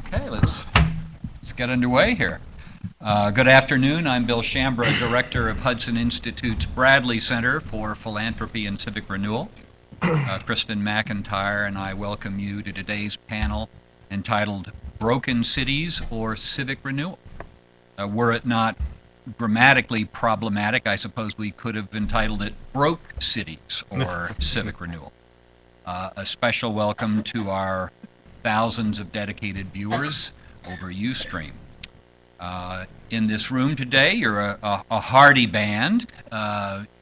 Okay, let's get underway here. Good afternoon. I'm Bill Shambra, Director of Hudson Institute's Bradley Center for Philanthropy and Civic Renewal. Kristen McIntyre and I welcome you to today's panel entitled Broken Cities or Civic Renewal. Were it not grammatically problematic, I suppose we could have entitled it Broke Cities or Civic Renewal. A special welcome to our thousands of dedicated viewers over Ustream. In this room today, you're a hearty band.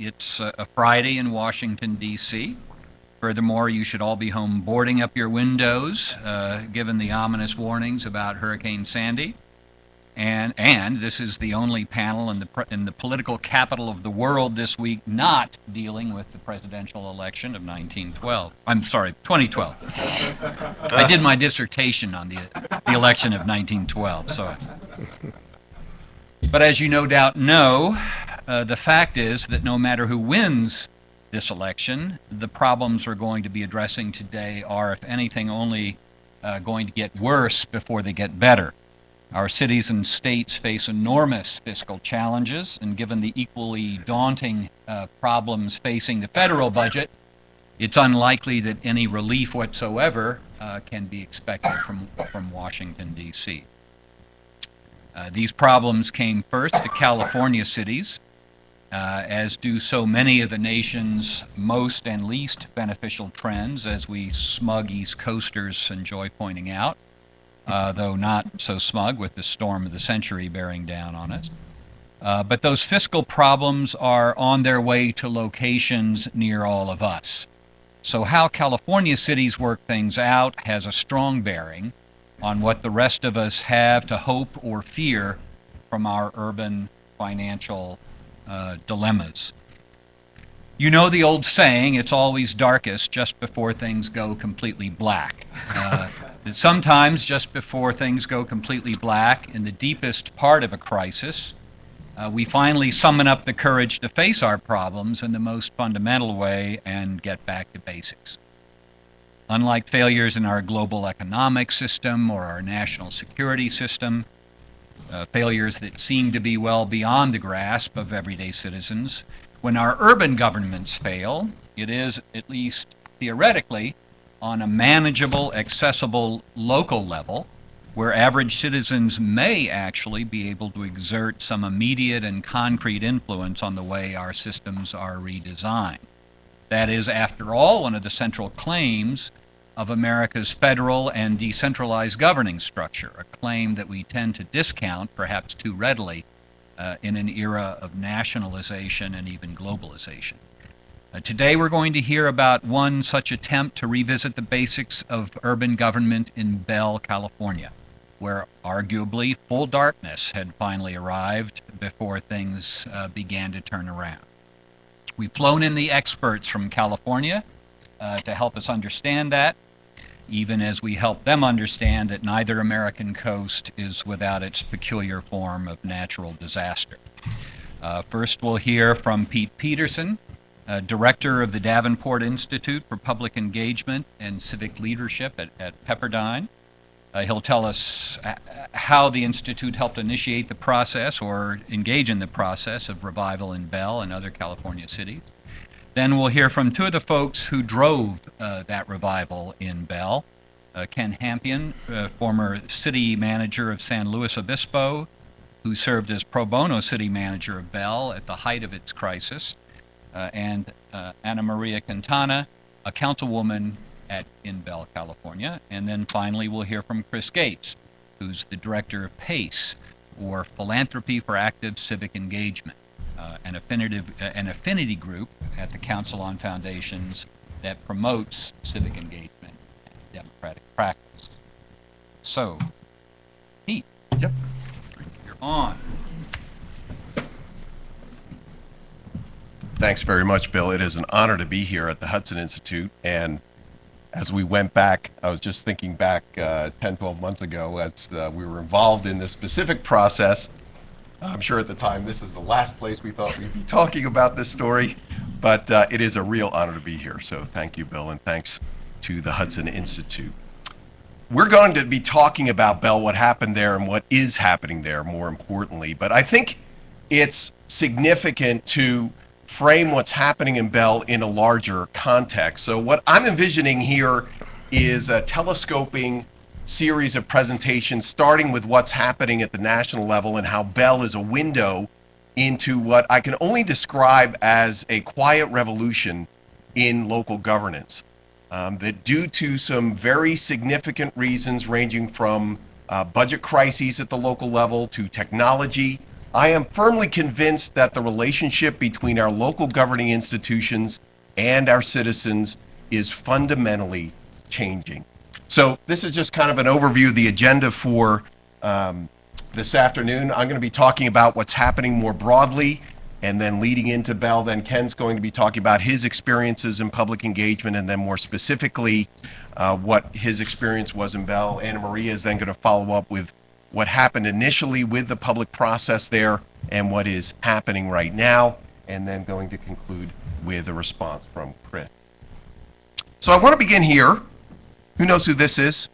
It's a Friday in Washington, D.C. Furthermore, you should all be home boarding up your windows, given the ominous warnings about Hurricane Sandy. And this is the only panel in the political capital of the world this week not dealing with the presidential election of 2012. I did my dissertation on the election of 1912. So, but as you no doubt know, the fact is that no matter who wins this election, the problems we're going to be addressing today are, if anything, only going to get worse before they get better. Our cities and states face enormous fiscal challenges, and given the equally daunting problems facing the federal budget, it's unlikely that any relief whatsoever can be expected from Washington, D.C. These problems came first to California cities, as do so many of the nation's most and least beneficial trends, as we smug East Coasters enjoy pointing out. Though not so smug with the storm of the century bearing down on us. But those fiscal problems are on their way to locations near all of us. So how California cities work things out has a strong bearing on what the rest of us have to hope or fear from our urban financial dilemmas. You know the old saying, it's always darkest just before things go completely black. Sometimes just before things go completely black, in the deepest part of a crisis, we finally summon up the courage to face our problems in the most fundamental way and get back to basics. Unlike failures in our global economic system or our national security system, failures that seem to be well beyond the grasp of everyday citizens, when our urban governments fail, it is, at least theoretically, on a manageable, accessible local level, where average citizens may actually be able to exert some immediate and concrete influence on the way our systems are redesigned. That is, after all, one of the central claims of America's federal and decentralized governing structure, a claim that we tend to discount, perhaps too readily, in an era of nationalization and even globalization. Today we're going to hear about one such attempt to revisit the basics of urban government in Bell, California, where arguably full darkness had finally arrived before things began to turn around. We've flown in the experts from California to help us understand that, even as we help them understand that neither American coast is without its peculiar form of natural disaster. First we'll hear from Pete Peterson, Director of the Davenport Institute for Public Engagement and Civic Leadership at Pepperdine. He'll tell us how the Institute helped initiate the process or engage in the process of revival in Bell and other California cities. Then we'll hear from two of the folks who drove that revival in Bell. Ken Hampion, former city manager of San Luis Obispo, who served as pro bono city manager of Bell at the height of its crisis. And Ana Maria Quintana, a councilwoman in Bell, California. And then finally, we'll hear from Chris Gates, who's the director of PACE, or Philanthropy for Active Civic Engagement, an affinity group at the Council on Foundations that promotes civic engagement and democratic practice. So, Pete, Yep. You're on. Thanks very much, Bill. It is an honor to be here at the Hudson Institute. And as we went back, I was just thinking back 10, 12 months ago as we were involved in this specific process. I'm sure at the time this is the last place we thought we'd be talking about this story, but it is a real honor to be here. So thank you, Bill, and thanks to the Hudson Institute. we're going to be talking about Bell, what happened there and what is happening there, more importantly. But I think it's significant to frame what's happening in Bell in a larger context. So what I'm envisioning here is a telescoping series of presentations, starting with what's happening at the national level and how Bell is a window into what I can only describe as a quiet revolution in local governance. That due to some very significant reasons ranging from budget crises at the local level to technology, I am firmly convinced that the relationship between our local governing institutions and our citizens is fundamentally changing. So this is just kind of an overview of the agenda for this afternoon. I'm going to be talking about what's happening more broadly, and then leading into Bell, then Ken's going to be talking about his experiences in public engagement, and then more specifically what his experience was in Bell. Anna Maria is then going to follow up with what happened initially with the public process there and what is happening right now, and then going to conclude with a response from Chris. So I want to begin here. Who knows who this is?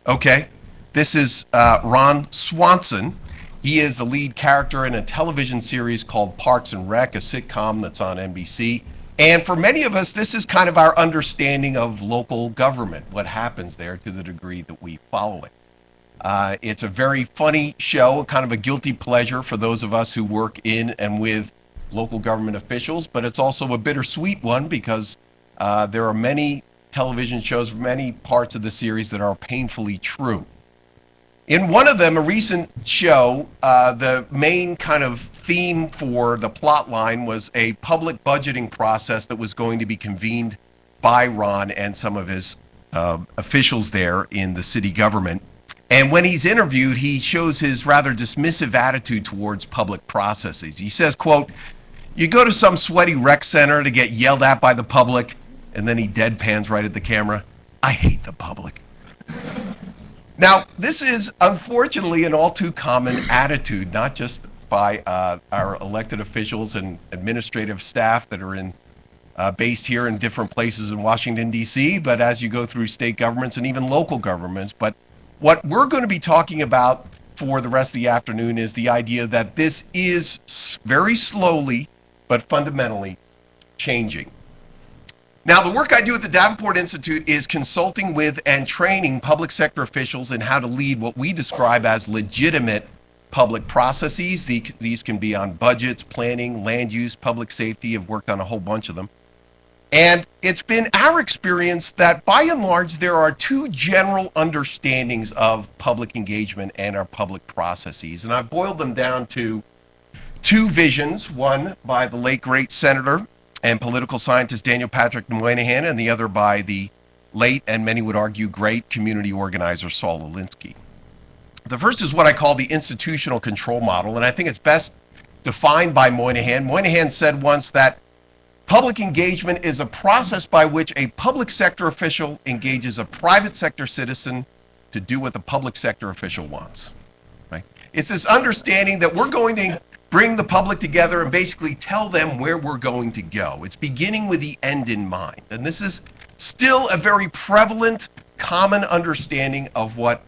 Okay, this is Ron Swanson. He is the lead character in a television series called Parks and Rec, a sitcom that's on NBC. And for many of us, this is kind of our understanding of local government, what happens there to the degree that we follow it. It's a very funny show, kind of a guilty pleasure for those of us who work in and with local government officials, but it's also a bittersweet one because there are many television shows, many parts of the series that are painfully true. In one of them, a recent show, the main kind of theme for the plot line was a public budgeting process that was going to be convened by Ron and some of his officials there in the city government. And when he's interviewed, he shows his rather dismissive attitude towards public processes. He says, quote, "You go to some sweaty rec center to get yelled at by the public," and then he deadpans right at the camera, "I hate the public." Now, this is unfortunately an all too common attitude, not just by our elected officials and administrative staff that are based here in different places in Washington, D.C., but as you go through state governments and even local governments. But what we're going to be talking about for the rest of the afternoon is the idea that this is very slowly but fundamentally changing. Now, the work I do at the Davenport Institute is consulting with and training public sector officials in how to lead what we describe as legitimate public processes. These can be on budgets, planning, land use, public safety. I've worked on a whole bunch of them. And it's been our experience that by and large, there are two general understandings of public engagement and our public processes. And I've boiled them down to two visions, one by the late great Senator and political scientist Daniel Patrick Moynihan, and the other by the late, and many would argue great, community organizer Saul Alinsky. The first is what I call the institutional control model, and I think it's best defined by Moynihan. Moynihan said once that public engagement is a process by which a public sector official engages a private sector citizen to do what the public sector official wants. Right? It's this understanding that we're going to bring the public together and basically tell them where we're going to go. It's beginning with the end in mind. And this is still a very prevalent, common understanding of what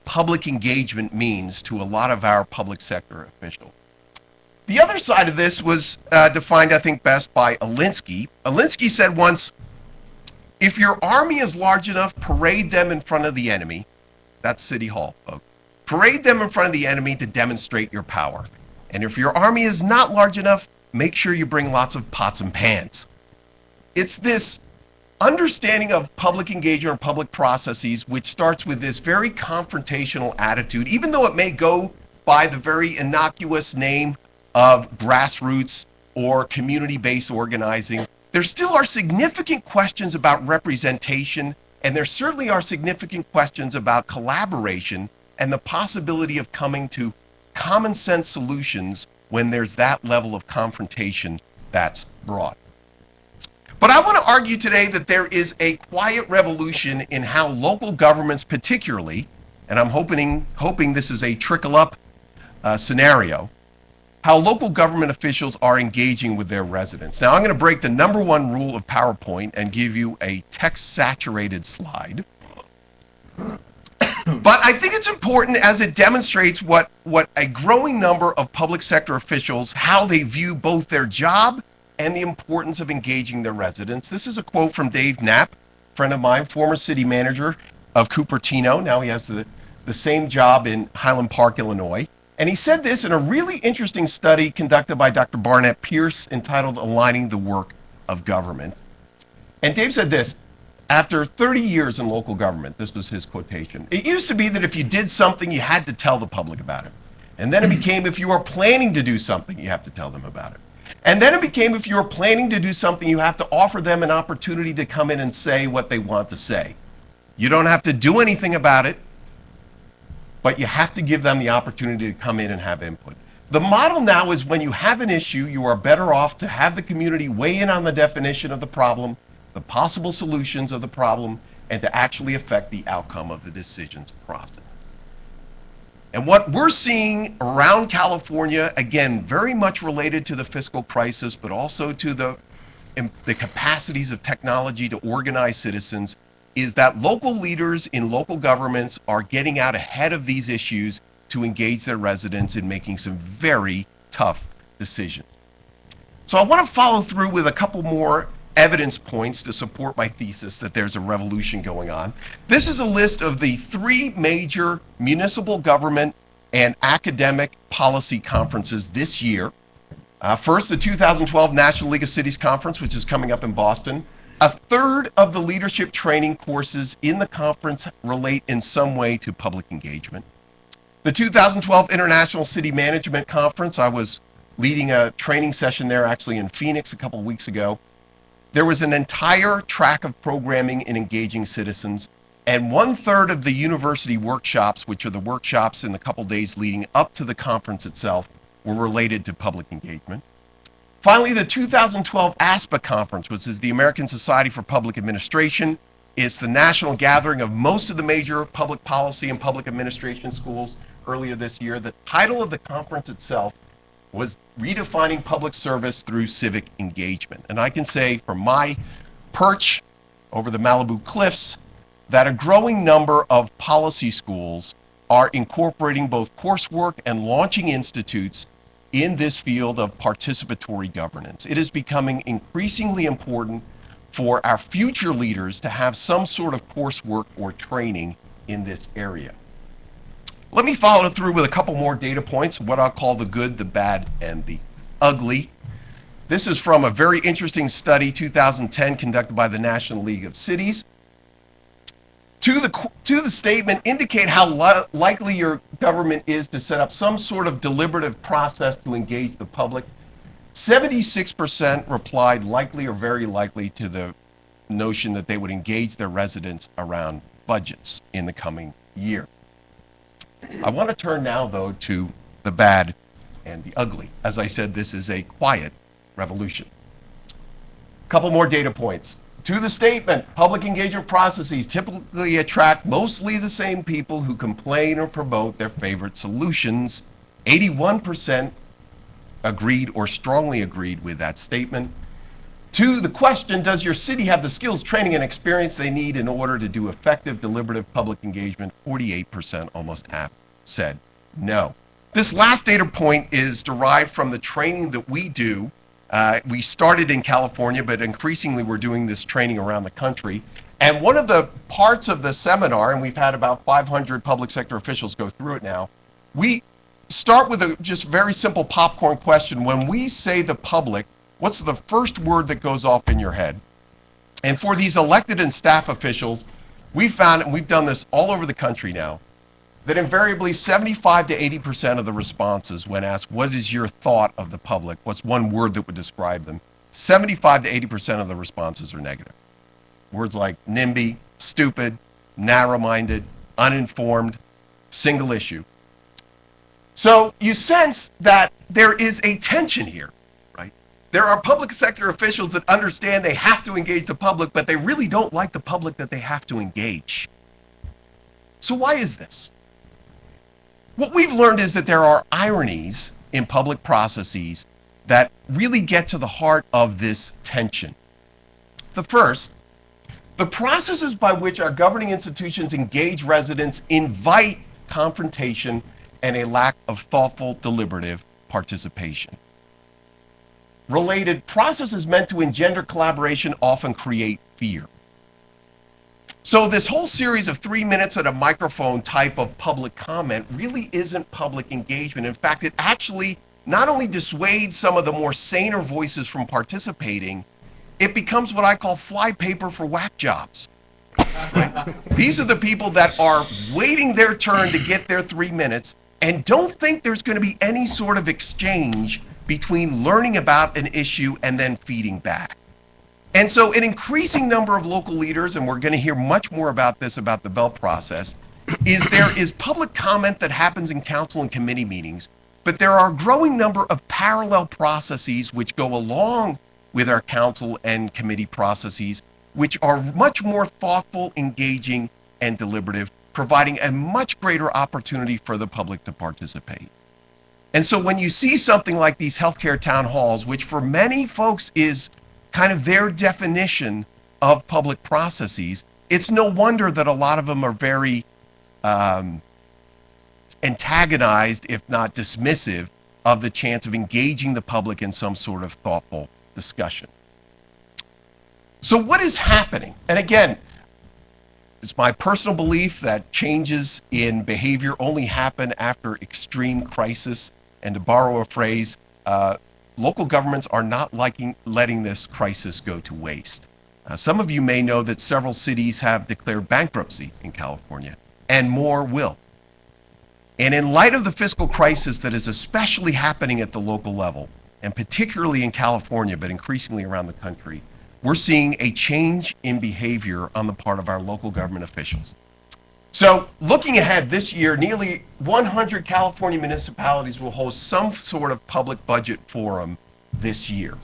public engagement means to a lot of our public sector officials. The other side of this was defined, I think, best by Alinsky. Alinsky said once, "If your army is large enough, parade them in front of the enemy." That's City Hall, folks. "Parade them in front of the enemy to demonstrate your power. And if your army is not large enough, make sure you bring lots of pots and pans." It's this understanding of public engagement or public processes which starts with this very confrontational attitude, even though it may go by the very innocuous name of grassroots or community-based organizing. There still are significant questions about representation, and there certainly are significant questions about collaboration and the possibility of coming to common sense solutions when there's that level of confrontation that's brought. But I want to argue today that there is a quiet revolution in how local governments particularly, and I'm hoping this is a trickle-up scenario, how local government officials are engaging with their residents. Now, I'm going to break the number one rule of PowerPoint and give you a text-saturated slide. But I think it's important as it demonstrates what a growing number of public sector officials, how they view both their job and the importance of engaging their residents. This is a quote from Dave Knapp, friend of mine, former city manager of Cupertino. Now he has the same job in Highland Park, Illinois. And he said this in a really interesting study conducted by Dr. Barnett Pierce entitled Aligning the Work of Government. And Dave said this: after 30 years in local government, this was his quotation, it used to be that if you did something, you had to tell the public about it. And then it became if you are planning to do something, you have to tell them about it. And then it became if you are planning to do something, you have to offer them an opportunity to come in and say what they want to say. You don't have to do anything about it, but you have to give them the opportunity to come in and have input. The model now is when you have an issue, you are better off to have the community weigh in on the definition of the problem, the possible solutions of the problem, and to actually affect the outcome of the decisions process. And what we're seeing around California, again, very much related to the fiscal crisis, but also to the capacities of technology to organize citizens, is that local leaders in local governments are getting out ahead of these issues to engage their residents in making some very tough decisions. So I want to follow through with a couple more evidence points to support my thesis that there's a revolution going on. This is a list of the 3 major municipal government and academic policy conferences this year. First, the 2012 National League of Cities Conference, which is coming up in Boston. A third of the leadership training courses in the conference relate in some way to public engagement. The 2012 International City Management Conference, I was leading a training session there actually in Phoenix a couple of weeks ago. There was an entire track of programming in engaging citizens, and 1/3 of the university workshops, which are the workshops in the couple days leading up to the conference itself, were related to public engagement. Finally, the 2012 ASPA conference, which is the American Society for Public Administration. It's the national gathering of most of the major public policy and public administration schools earlier this year. The title of the conference itself was Redefining Public Service Through Civic Engagement. And I can say from my perch over the Malibu cliffs that a growing number of policy schools are incorporating both coursework and launching institutes in this field of participatory governance. It is becoming increasingly important for our future leaders to have some sort of coursework or training in this area. Let me follow through with a couple more data points, what I'll call the good, the bad, and the ugly. This is from a very interesting study, 2010, conducted by the National League of Cities. To the statement, indicate how likely your government is to set up some sort of deliberative process to engage the public. 76% replied likely or very likely to the notion that they would engage their residents around budgets in the coming year. I want to turn now, though, to the bad and the ugly. As I said, this is a quiet revolution. A couple more data points. To the statement, public engagement processes typically attract mostly the same people who complain or promote their favorite solutions. 81% agreed or strongly agreed with that statement. To the question, does your city have the skills, training, and experience they need in order to do effective, deliberative public engagement? 48%, almost half, said no. This last data point is derived from the training that we do. We started in California, but increasingly we're doing this training around the country. And one of the parts of the seminar, and we've had about 500 public sector officials go through it now, we start with a just very simple popcorn question. When we say the public, what's the first word that goes off in your head? And for these elected and staff officials, we found, and we've done this all over the country now, that invariably 75 to 80% of the responses when asked, what is your thought of the public? What's one word that would describe them? 75 to 80% of the responses are negative. Words like NIMBY, stupid, narrow-minded, uninformed, single issue. So you sense that there is a tension here, right? There are public sector officials that understand they have to engage the public, but they really don't like the public that they have to engage. So why is this? What we've learned is that there are ironies in public processes that really get to the heart of this tension. The first The processes by which our governing institutions engage residents invite confrontation and a lack of thoughtful, deliberative participation. Related processes meant to engender collaboration often create fear. So this whole series of 3 minutes at a microphone type of public comment really isn't public engagement. In fact, it actually not only dissuades some of the more saner voices from participating, it becomes what I call fly paper for whack jobs. These are the people that are waiting their turn to get their 3 minutes and don't think there's going to be any sort of exchange between learning about an issue and then feeding back. And so an increasing number of local leaders, and we're going to hear much more about this about the Bell process, there is public comment that happens in council and committee meetings, but there are a growing number of parallel processes which go along with our council and committee processes, which are much more thoughtful, engaging, and deliberative, providing a much greater opportunity for the public to participate. And so when you see something like these healthcare town halls, which for many folks is kind of their definition of public processes, it's no wonder that a lot of them are very antagonized, if not dismissive, of the chance of engaging the public in some sort of thoughtful discussion. So what is happening? And again, it's my personal belief that changes in behavior only happen after extreme crisis. And to borrow a phrase, local governments are not letting this crisis go to waste. Some of you may know that several cities have declared bankruptcy in California, and more will. And in light of the fiscal crisis that is especially happening at the local level, and particularly in California, but increasingly around the country, we're seeing a change in behavior on the part of our local government officials. So looking ahead this year, nearly 100 California municipalities will host some sort of public budget forum this year.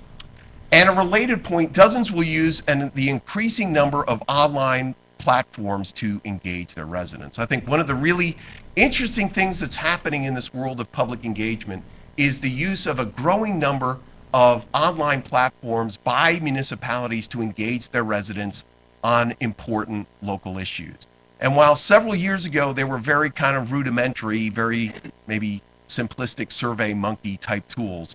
And a related point, dozens will use the increasing number of online platforms to engage their residents. I think one of the really interesting things that's happening in this world of public engagement is the use of a growing number of online platforms by municipalities to engage their residents on important local issues. And while several years ago they were very kind of rudimentary, very maybe simplistic survey monkey type tools,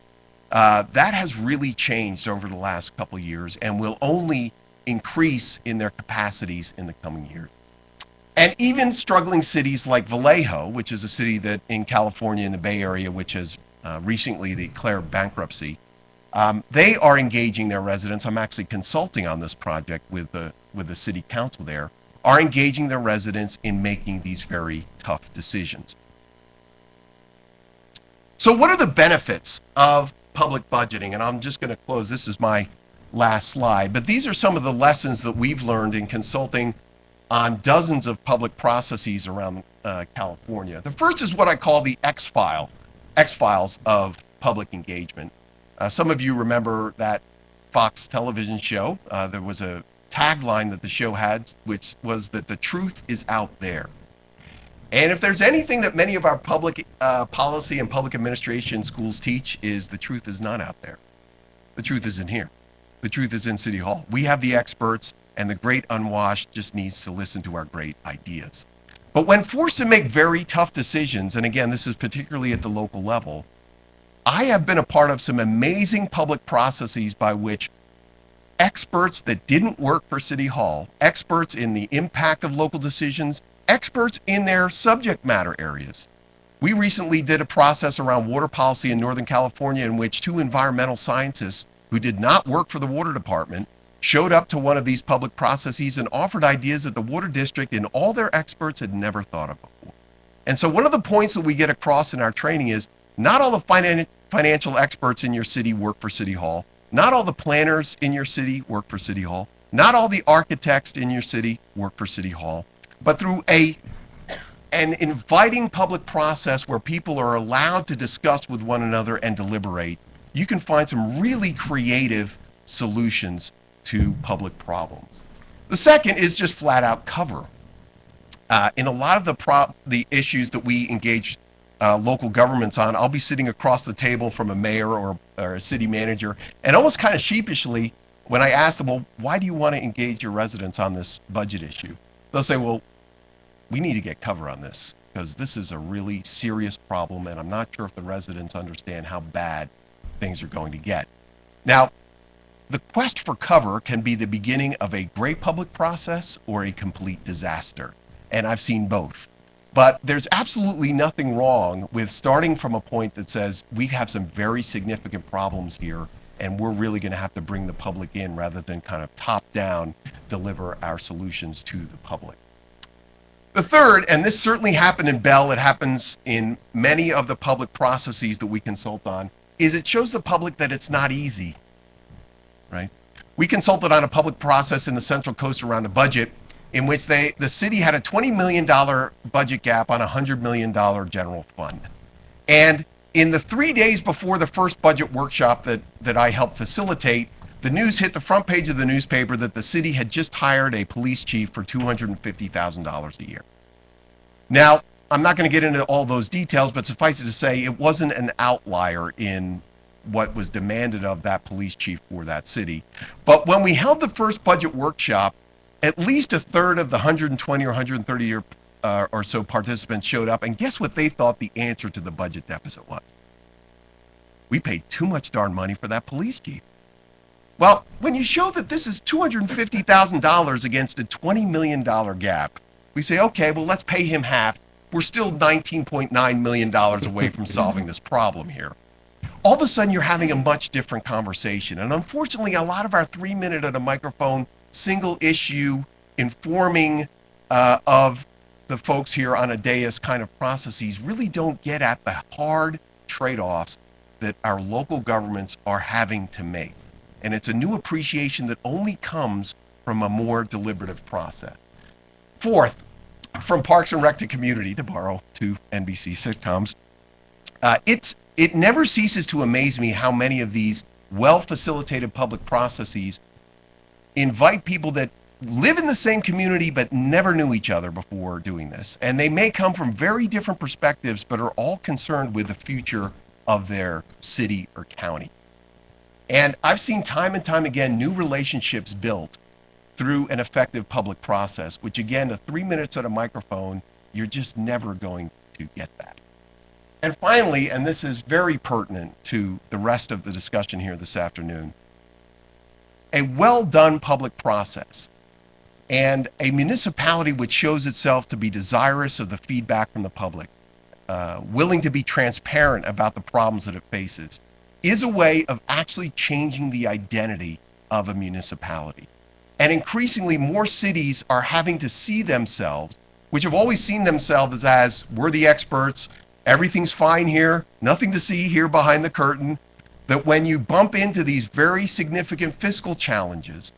that has really changed over the last couple of years and will only increase in their capacities in the coming years. And even struggling cities like Vallejo, which is a city that in California in the Bay Area, which has recently declared bankruptcy, they are engaging their residents. I'm actually consulting on this project with the city council there, are engaging their residents in making these very tough decisions. So what are the benefits of public budgeting? And I'm just going to close. This is my last slide. But these are some of the lessons that we've learned in consulting on dozens of public processes around California. The first is what I call the X-Files of public engagement. Some of you remember that Fox television show. There was a tagline that the show had, which was that the truth is out there. And if there's anything that many of our public policy and public administration schools teach, is the truth is not out there. The truth is in here. The truth is in City Hall. We have the experts, and the great unwashed just needs to listen to our great ideas. But when forced to make very tough decisions, and again, this is particularly at the local level, I have been a part of some amazing public processes by which experts that didn't work for City Hall, experts in the impact of local decisions, experts in their subject matter areas. We recently did a process around water policy in Northern California in which 2 environmental scientists who did not work for the water department showed up to one of these public processes and offered ideas that the water district and all their experts had never thought of before. And so one of the points that we get across in our training is not all the financial experts in your city work for City Hall. Not all the planners in your city work for City Hall. Not all the architects in your city work for City Hall. But through an inviting public process where people are allowed to discuss with one another and deliberate, you can find some really creative solutions to public problems. The second is just flat out cover. In a lot of the issues that we engage local governments on, I'll be sitting across the table from a mayor or a city manager and almost kind of sheepishly when I ask them, well, why do you want to engage your residents on this budget issue? They'll say, well, we need to get cover on this because this is a really serious problem, and I'm not sure if the residents understand how bad things are going to get. Now, the quest for cover can be the beginning of a great public process or a complete disaster, and I've seen both. But there's absolutely nothing wrong with starting from a point that says we have some very significant problems here, and we're really going to have to bring the public in rather than kind of top down deliver our solutions to the public. The third, and this certainly happened in Bell, it happens in many of the public processes that we consult on, is it shows the public that it's not easy, right? We consulted on a public process in the Central Coast around a budget in which the city had a $20 million budget gap on a $100 million general fund. And in the 3 days before the first budget workshop that I helped facilitate, the news hit the front page of the newspaper that the city had just hired a police chief for $250,000 a year. Now, I'm not going to get into all those details, but suffice it to say, it wasn't an outlier in what was demanded of that police chief for that city. But when we held the first budget workshop, at least a third of the 120 or 130 or so participants showed up, and guess what they thought the answer to the budget deficit was? We paid too much darn money for that police chief. Well, when you show that this is $250,000 against a $20 million gap, we say, okay, well, let's pay him half. We're still $19.9 million away from solving this problem here. All of a sudden, you're having a much different conversation. And unfortunately, a lot of our 3 minute at a microphone, single issue, informing of the folks here on a dais kind of processes really don't get at the hard trade-offs that our local governments are having to make. And it's a new appreciation that only comes from a more deliberative process. Fourth, from Parks and Rec to community, to borrow two NBC sitcoms, it never ceases to amaze me how many of these well-facilitated public processes invite people that live in the same community but never knew each other before doing this. And they may come from very different perspectives, but are all concerned with the future of their city or county. And I've seen time and time again new relationships built through an effective public process, which again, the 3 minutes at a microphone, you're just never going to get that. And finally, and this is very pertinent to the rest of the discussion here this afternoon, a well-done public process and a municipality which shows itself to be desirous of the feedback from the public, willing to be transparent about the problems that it faces, is a way of actually changing the identity of a municipality. And increasingly more cities are having to see themselves, which have always seen themselves as we're the experts, everything's fine here, nothing to see here behind the curtain, that when you bump into these very significant fiscal challenges,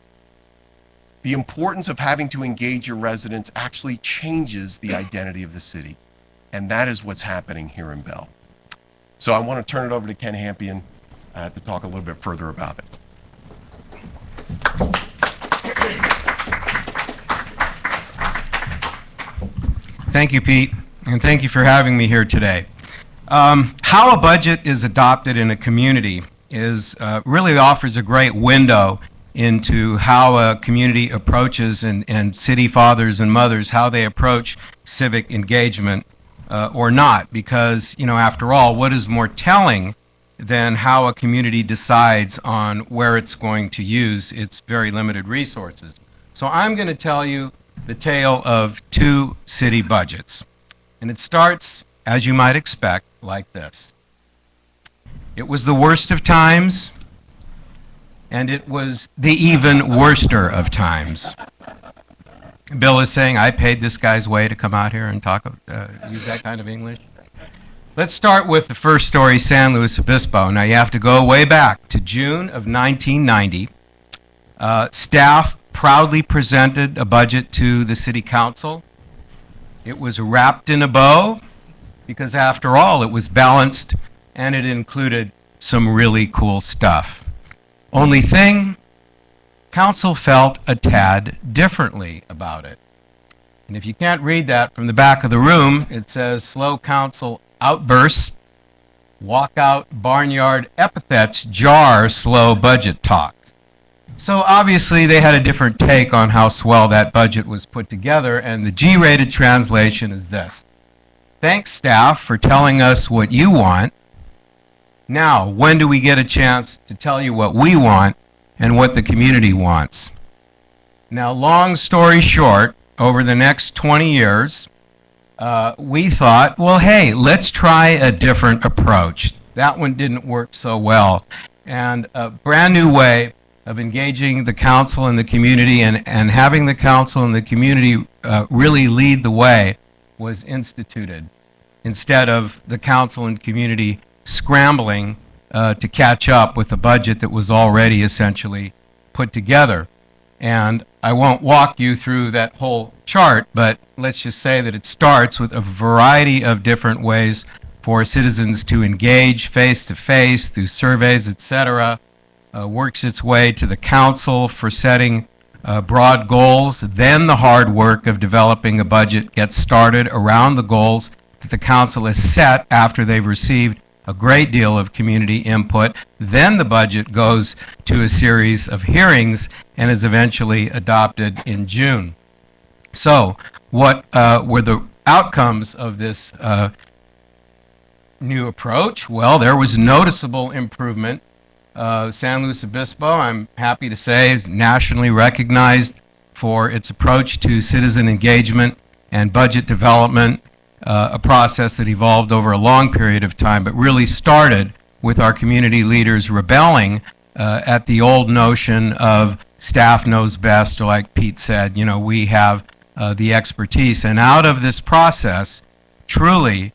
the importance of having to engage your residents actually changes the identity of the city. And that is what's happening here in Bell. So I want to turn it over to Ken Hampion to talk a little bit further about it. Thank you, Pete, and thank you for having me here today. How a budget is adopted in a community is really offers a great window into how a community approaches and city fathers and mothers, how they approach civic engagement or not, because, you know, after all, what is more telling than how a community decides on where it's going to use its very limited resources? So I'm going to tell you the tale of two city budgets. And it starts, as you might expect, like this. It was the worst of times, and it was the even worster of times. Bill is saying, I paid this guy's way to come out here and talk, use that kind of English. Let's start with the first story, San Luis Obispo. Now, you have to go way back to June of 1990. Staff proudly presented a budget to the city council. It was wrapped in a bow because, after all, it was balanced and it included some really cool stuff. Only thing, council felt a tad differently about it. And if you can't read that from the back of the room, it says slow council outbursts, walkout barnyard epithets jar slow budget talks. So obviously they had a different take on how swell that budget was put together, and the G-rated translation is this. Thanks, staff, for telling us what you want. Now, when do we get a chance to tell you what we want and what the community wants? Now, long story short, over the next 20 years, we thought, well, hey, let's try a different approach. That one didn't work so well. And a brand new way of engaging the council and the community and having the council and the community really lead the way was instituted, instead of the council and community scrambling to catch up with a budget that was already essentially put together. And I won't walk you through that whole chart, but let's just say that it starts with a variety of different ways for citizens to engage face-to-face through surveys, etc., works its way to the council for setting broad goals. Then the hard work of developing a budget gets started around the goals that the council has set after they've received a great deal of community input. Then the budget goes to a series of hearings and is eventually adopted in June. So what were the outcomes of this new approach? Well, there was noticeable improvement. San Luis Obispo, I'm happy to say, is nationally recognized for its approach to citizen engagement and budget development, a process that evolved over a long period of time, but really started with our community leaders rebelling at the old notion of staff knows best, or like Pete said, you know, we have the expertise. And out of this process truly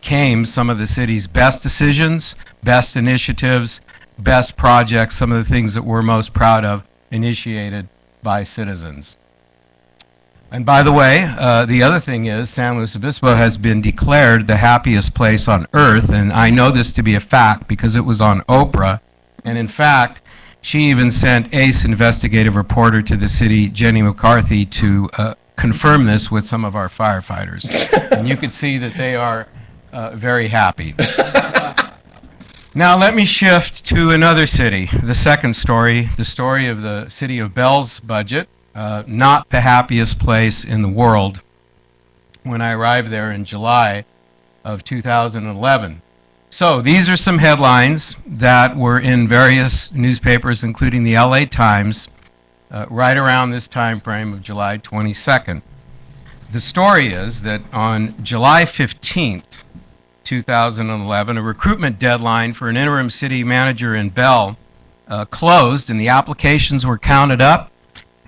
came some of the city's best decisions, best initiatives, best projects, some of the things that we're most proud of, initiated by citizens. And by the way, the other thing is San Luis Obispo has been declared the happiest place on earth, and I know this to be a fact because it was on Oprah. And in fact, she even sent ace investigative reporter to the city, Jenny McCarthy, to confirm this with some of our firefighters. And you could see that they are very happy. Now let me shift to another city, the second story, the story of the city of Bell's budget. Not the happiest place in the world when I arrived there in July of 2011. So these are some headlines that were in various newspapers, including the LA Times, right around this time frame of July 22nd. The story is that on July 15th, 2011, a recruitment deadline for an interim city manager in Bell closed, and the applications were counted up,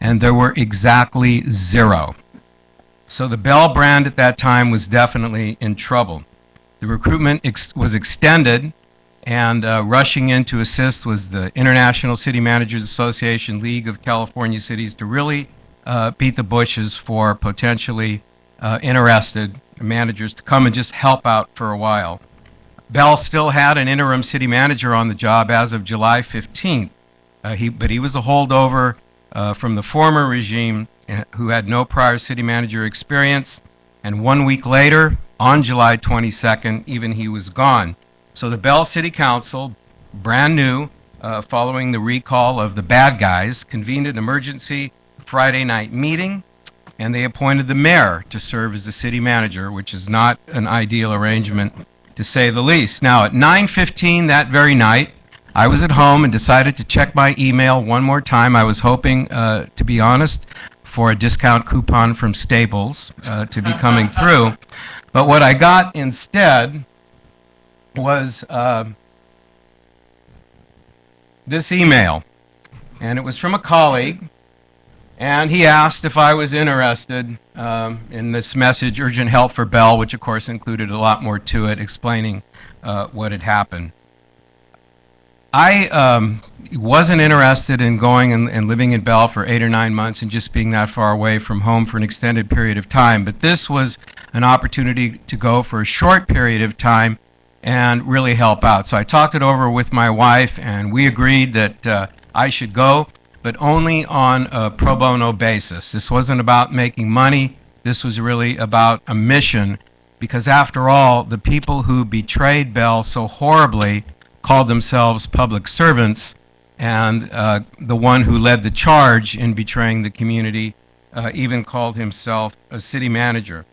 and there were exactly 0. So the Bell brand at that time was definitely in trouble. The recruitment was extended, and rushing in to assist was the International City Managers Association, League of California Cities, to really beat the bushes for potentially interested managers to come and just help out for a while. Bell still had an interim city manager on the job as of July 15th, but he was a holdover from the former regime who had no prior city manager experience, and 1 week later, on July 22nd, even he was gone. So the Bell City Council, brand new, following the recall of the bad guys, convened an emergency Friday night meeting, and they appointed the mayor to serve as the city manager, which is not an ideal arrangement, to say the least. Now, at 9:15 that very night, I was at home and decided to check my email one more time. I was hoping, to be honest, for a discount coupon from Staples to be coming through. But what I got instead was this email, and it was from a colleague, and he asked if I was interested in this message, Urgent Help for Bell, which of course included a lot more to it, explaining what had happened. I wasn't interested in going and living in Bell for 8 or 9 months and just being that far away from home for an extended period of time, but this was an opportunity to go for a short period of time and really help out. So I talked it over with my wife, and we agreed that I should go, but only on a pro bono basis. This wasn't about making money. This was really about a mission, because after all, the people who betrayed Bell so horribly, called themselves public servants, and the one who led the charge in betraying the community even called himself a city manager.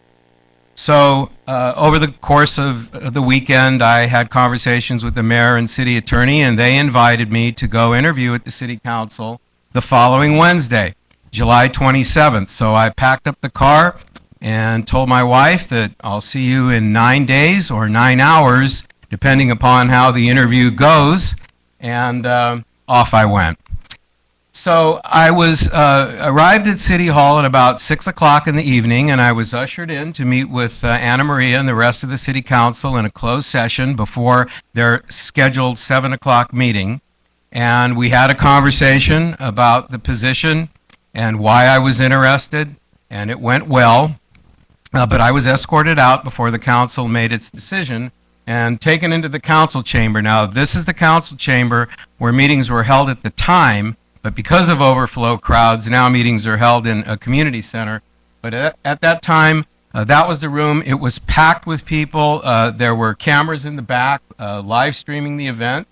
So over the course of the weekend, I had conversations with the mayor and city attorney, and they invited me to go interview at the city council the following Wednesday, July 27th. So I packed up the car and told my wife that I'll see you in 9 days or 9 hours, depending upon how the interview goes, and off I went. So I was arrived at City Hall at about 6 o'clock in the evening, and I was ushered in to meet with Anna Maria and the rest of the City Council in a closed session before their scheduled 7 o'clock meeting. And we had a conversation about the position and why I was interested, and it went well. But I was escorted out before the council made its decision and taken into the council chamber. Now, this is the council chamber where meetings were held at the time, but because of overflow crowds, now meetings are held in a community center. But at that time, that was the room. It was packed with people. There were cameras in the back live streaming the event,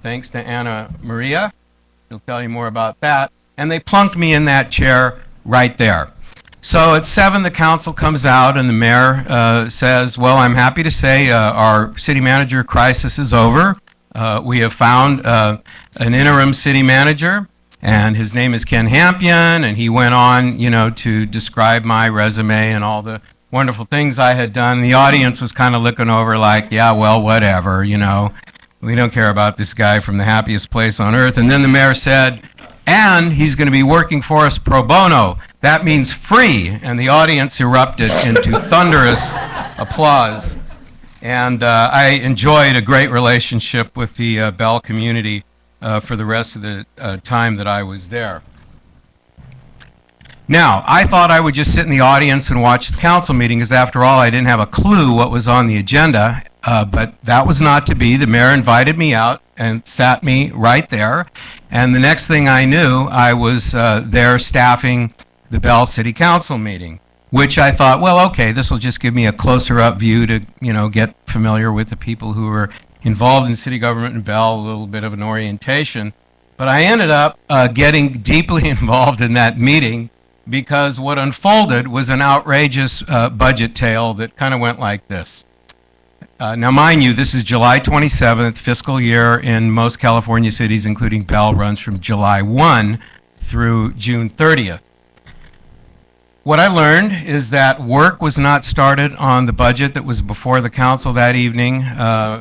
thanks to Anna Maria. She'll tell you more about that. And they plunked me in that chair right there. So at 7, the council comes out, and the mayor says, well, I'm happy to say our city manager crisis is over. We have found an interim city manager, and his name is Ken Hampion, and he went on, to describe my resume and all the wonderful things I had done. The audience was kind of looking over like, yeah, well, whatever, we don't care about this guy from the happiest place on earth. And then the mayor said, and he's going to be working for us pro bono. That means free. And the audience erupted into thunderous applause. And I enjoyed a great relationship with the Bell community for the rest of the time that I was there. Now, I thought I would just sit in the audience and watch the council meeting, because after all, I didn't have a clue what was on the agenda, but that was not to be. The mayor invited me out and sat me right there, and the next thing I knew, I was there staffing the Bell City Council meeting, which I thought, well, okay, this will just give me a closer up view to, get familiar with the people who were involved in city government in Bell, a little bit of an orientation. But I ended up getting deeply involved in that meeting, because what unfolded was an outrageous budget tale that kind of went like this. Now, mind you, this is July 27th. Fiscal year in most California cities, including Bell, runs from July 1 through June 30th. What I learned is that work was not started on the budget that was before the council that evening,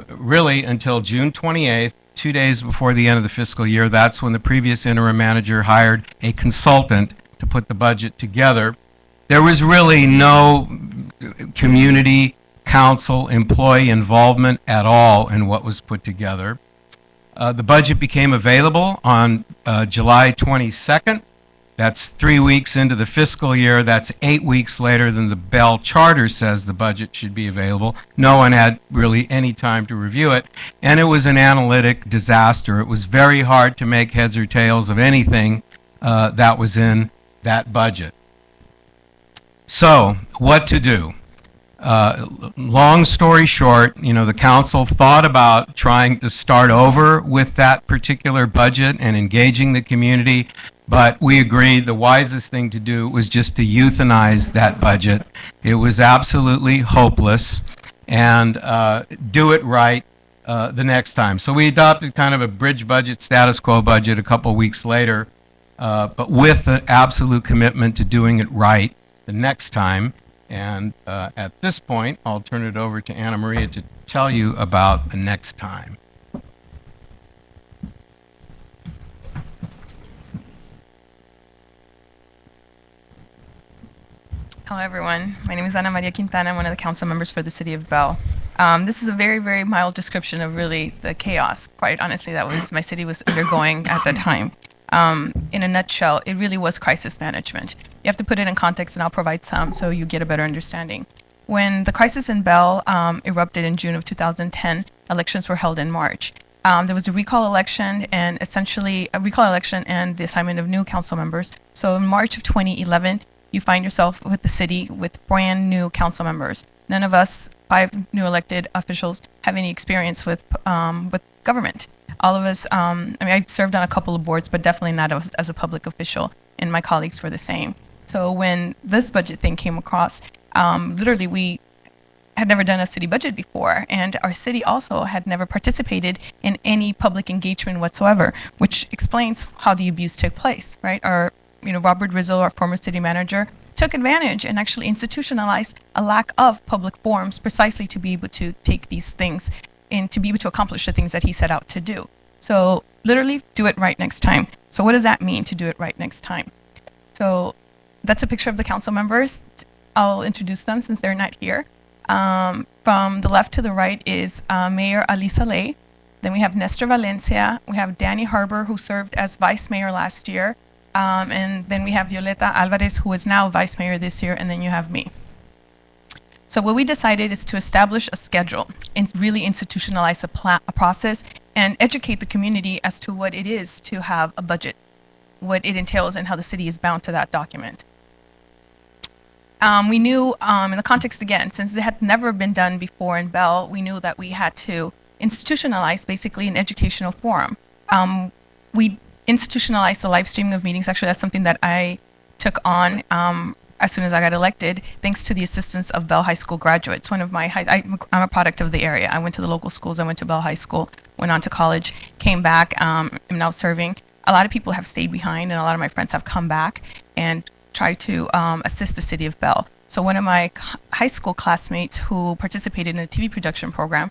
really until June 28th, 2 days before the end of the fiscal year. That's when the previous interim manager hired a consultant to put the budget together. There was really no community council employee involvement at all in what was put together. The budget became available on July 22nd. That's 3 weeks into the fiscal year. That's 8 weeks later than the Bell Charter says the budget should be available. No one had really any time to review it, and it was an analytic disaster. It was very hard to make heads or tails of anything that was in that budget. So, what to do? Long story short, the council thought about trying to start over with that particular budget and engaging the community, but we agreed the wisest thing to do was just to euthanize that budget. It was absolutely hopeless, and do it right the next time. So we adopted kind of a bridge budget, status quo budget a couple weeks later, but with an absolute commitment to doing it right the next time. And at this point, I'll turn it over to Anna Maria to tell you about the next time. Hello, everyone. My name is Ana Maria Quintana. I'm one of the council members for the City of Bell. This is a very, very mild description of really the chaos, quite honestly, that was my city was undergoing at the time. In a nutshell, it really was crisis management. You have to put it in context, and I'll provide some so you get a better understanding. When the crisis in Bell erupted in June of 2010, elections were held in March. There was a recall election, and essentially a recall election and the assignment of new council members. So in March of 2011, you find yourself with the city with brand new council members. None of us, 5 new elected officials, have any experience with government. all of us, I mean, I've served on a couple of boards, but definitely not as a public official, and my colleagues were the same. So when this budget thing came across, literally we had never done a city budget before, and our city also had never participated in any public engagement whatsoever, which explains how the abuse took place, right? Our, Robert Rizzo, our former city manager, took advantage and actually institutionalized a lack of public forums precisely to be able to take these things and to be able to accomplish the things that he set out to do. So literally, do it right next time. So what does that mean, to do it right next time? So that's a picture of the council members. I'll introduce them since they're not here. From the left to the right is Mayor Alisa Ley. Then we have Nestor Valencia. We have Danny Harbour, who served as vice mayor last year. And then we have Violeta Alvarez, who is now vice mayor this year. And then you have me. So what we decided is to establish a schedule and really institutionalize a process and educate the community as to what it is to have a budget, what it entails, and how the city is bound to that document. We knew, in the context again, since it had never been done before in Bell, we knew that we had to institutionalize basically an educational forum. We institutionalized the live streaming of meetings. Actually, that's something that I took on as soon as I got elected, thanks to the assistance of Bell High School graduates. One of my, I'm a product of the area. I went to the local schools. I went to Bell High School, went on to college, came back, am now serving. A lot of people have stayed behind, and a lot of my friends have come back and try to assist the city of Bell. So one of my high school classmates who participated in a TV production program,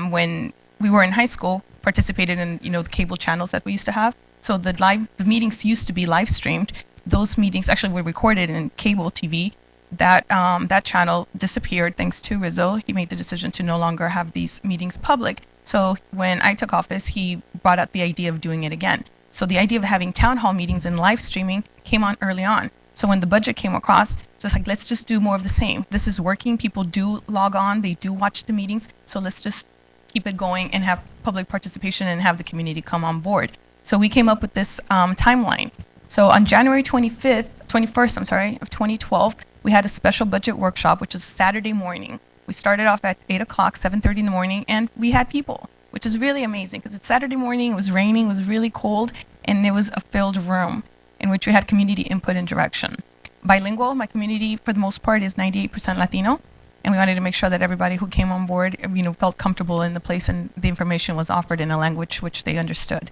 when we were in high school, participated in the cable channels that we used to have. So the meetings used to be live streamed. Those meetings actually were recorded in cable TV. That channel disappeared thanks to Rizzo. He made the decision to no longer have these meetings public. So when I took office, he brought out the idea of doing it again. So the idea of having town hall meetings and live streaming came on early on. So when the budget came across, it's just like, let's just do more of the same. This is working. People do log on. They do watch the meetings. So let's just keep it going and have public participation and have the community come on board. So we came up with this timeline. So on January 21st, of 2012, we had a special budget workshop, which was Saturday morning. We started off at 8 o'clock, 7:30 in the morning, and we had people, which is really amazing because it's Saturday morning, it was raining, it was really cold, and it was a filled room in which we had community input and direction. Bilingual, my community for the most part is 98% Latino, and we wanted to make sure that everybody who came on board, felt comfortable in the place and the information was offered in a language which they understood.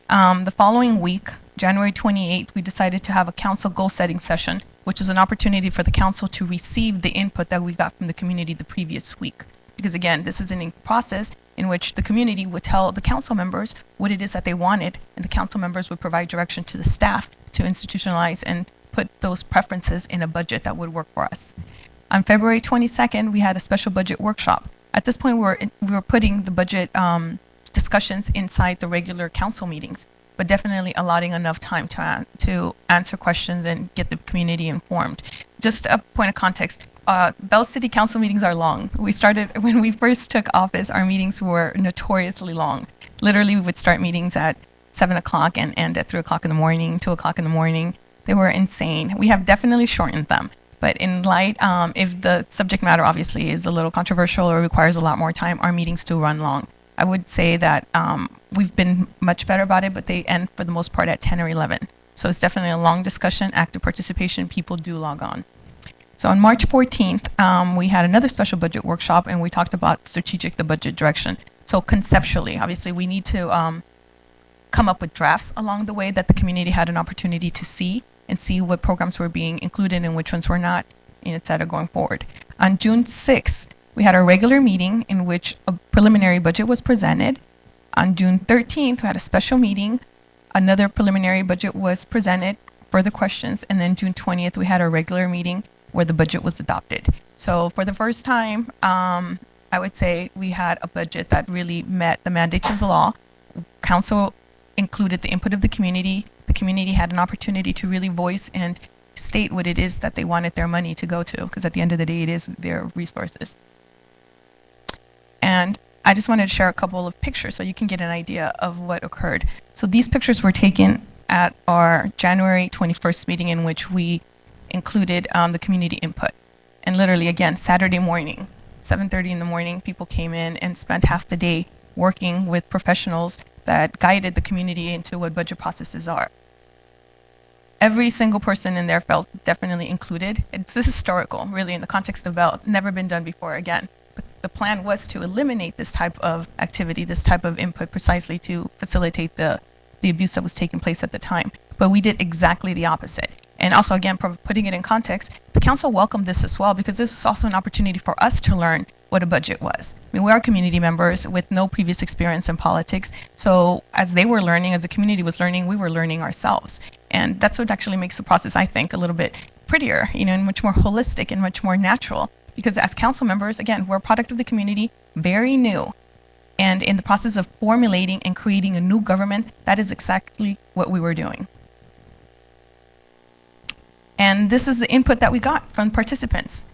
The following week, January 28th, we decided to have a council goal-setting session, which is an opportunity for the council to receive the input that we got from the community the previous week. Because again, this is a process in which the community would tell the council members what it is that they wanted, and the council members would provide direction to the staff to institutionalize and put those preferences in a budget that would work for us. On February 22nd, we had a special budget workshop. At this point, we were putting the budget discussions inside the regular council meetings, but definitely allotting enough time to answer questions and get the community informed. Just a point of context, Bell City Council meetings are long. When we first took office, our meetings were notoriously long. Literally, we would start meetings at 7 o'clock and end at 3 o'clock in the morning, 2 o'clock in the morning. They were insane. We have definitely shortened them. But in light, if the subject matter obviously is a little controversial or requires a lot more time, our meetings do run long. I would say that we've been much better about it, but they end for the most part at 10 or 11. So it's definitely a long discussion, active participation. People do log on. So on March 14th, we had another special budget workshop, and we talked about the budget direction. So conceptually, obviously, we need to come up with drafts along the way that the community had an opportunity to see and see what programs were being included and which ones were not, and et cetera, going forward. On June 6th, we had our regular meeting in which a preliminary budget was presented. On June 13th, we had a special meeting. Another preliminary budget was presented, further questions, and then June 20th, we had our regular meeting where the budget was adopted. So for the first time, I would say we had a budget that really met the mandates of the law. Council included the input of the community. The community had an opportunity to really voice and state what it is that they wanted their money to go to, because at the end of the day, it is their resources. And I just wanted to share a couple of pictures so you can get an idea of what occurred. So these pictures were taken at our January 21st meeting in which we included the community input. And literally, again, Saturday morning, 7:30 in the morning, people came in and spent half the day working with professionals that guided the community into what budget processes are. Every single person in there felt definitely included. It's this historical, really, in the context of Bell, never been done before again. The plan was to eliminate this type of activity, this type of input, precisely to facilitate the abuse that was taking place at the time. But we did exactly the opposite. And also, again, putting it in context, the council welcomed this as well, because this was also an opportunity for us to learn what a budget was. I mean, we are community members with no previous experience in politics. So as they were learning, as the community was learning, we were learning ourselves. And that's what actually makes the process, I think, a little bit prettier, and much more holistic and much more natural. Because as council members, again, we're a product of the community, very new. And in the process of formulating and creating a new government, that is exactly what we were doing. And this is the input that we got from participants.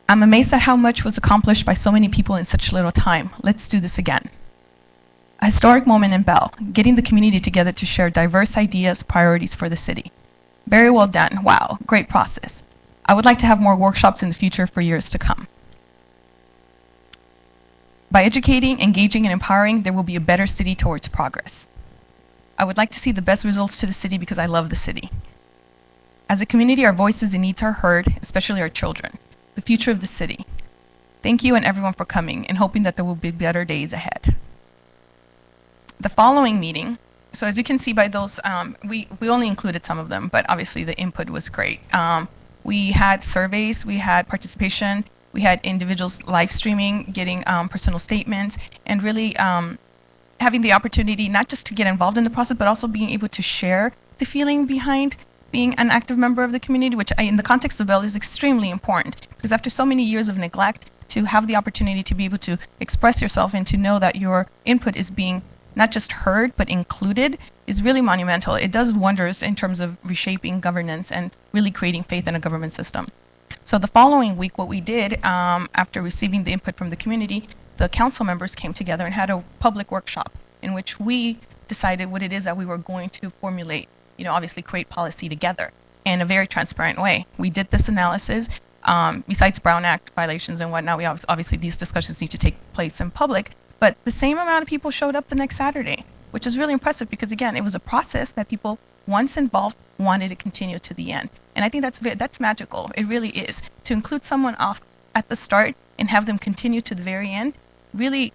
I'm amazed at how much was accomplished by so many people in such little time. Let's do this again. A historic moment in Bell, getting the community together to share diverse ideas, priorities for the city. Very well done. Wow, great process. I would like to have more workshops in the future for years to come. By educating, engaging, and empowering, there will be a better city towards progress. I would like to see the best results to the city because I love the city. As a community, our voices and needs are heard, especially our children, the future of the city. Thank you and everyone for coming and hoping that there will be better days ahead. The following meeting, so as you can see by those, we only included some of them, but obviously the input was great. We had surveys, we had participation, we had individuals live streaming, getting personal statements, and really having the opportunity not just to get involved in the process, but also being able to share the feeling behind being an active member of the community, which in the context of Bell is extremely important, because after so many years of neglect, to have the opportunity to be able to express yourself and to know that your input is being not just heard, but included is really monumental. It does wonders in terms of reshaping governance and really creating faith in a government system. So the following week, what we did, after receiving the input from the community, the council members came together and had a public workshop in which we decided what it is that we were going to formulate, obviously create policy together in a very transparent way. We did this analysis. Besides Brown Act violations and whatnot, we obviously these discussions need to take place in public, but the same amount of people showed up the next Saturday, which is really impressive because, again, it was a process that people, once involved, wanted to continue to the end. And I think that's magical. It really is. To include someone off at the start and have them continue to the very end really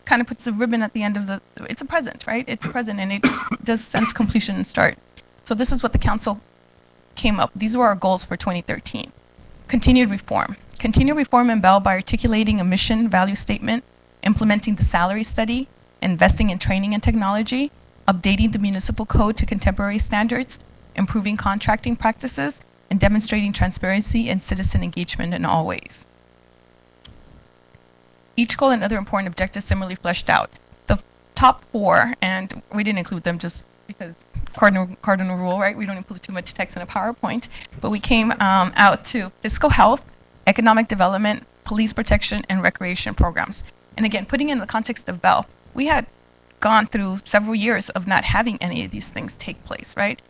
kind of puts the ribbon at the end of it's a present, right? It's a present, and it does sense completion and start. So this is what the council came up. These were our goals for 2013. Continued reform. Continue reform in Bell by articulating a mission value statement, implementing the salary study, investing in training and technology, updating the municipal code to contemporary standards, improving contracting practices, and demonstrating transparency and citizen engagement in all ways. Each goal and other important objectives similarly fleshed out. The top 4, and we didn't include them just because cardinal rule, right? We don't include too much text in a PowerPoint, but we came out to fiscal health, economic development, police protection, and recreation programs. And again, putting in the context of Bell, we had gone through several years of not having any of these things take place, right?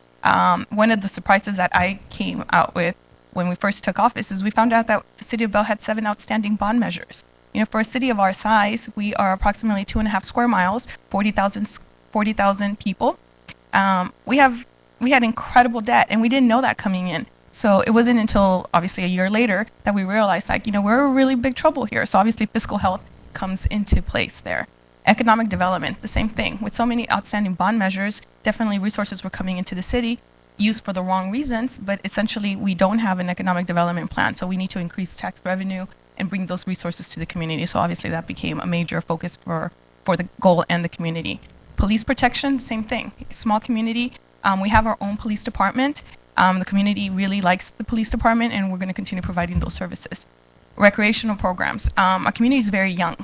One of the surprises that I came out with when we first took office is we found out that the city of Bell had 7 outstanding bond measures. For a city of our size, we are approximately 2.5 square miles, 40,000 people. We had incredible debt, and we didn't know that coming in. So it wasn't until obviously a year later that we realized, we're in really big trouble here. So obviously fiscal health comes into place there. Economic development, the same thing. With so many outstanding bond measures, definitely resources were coming into the city, used for the wrong reasons, but essentially we don't have an economic development plan. So we need to increase tax revenue and bring those resources to the community. So obviously that became a major focus for the goal and the community. Police protection, same thing. Small community, we have our own police department. The community really likes the police department, and we're going to continue providing those services. Recreational programs. Our community is very young.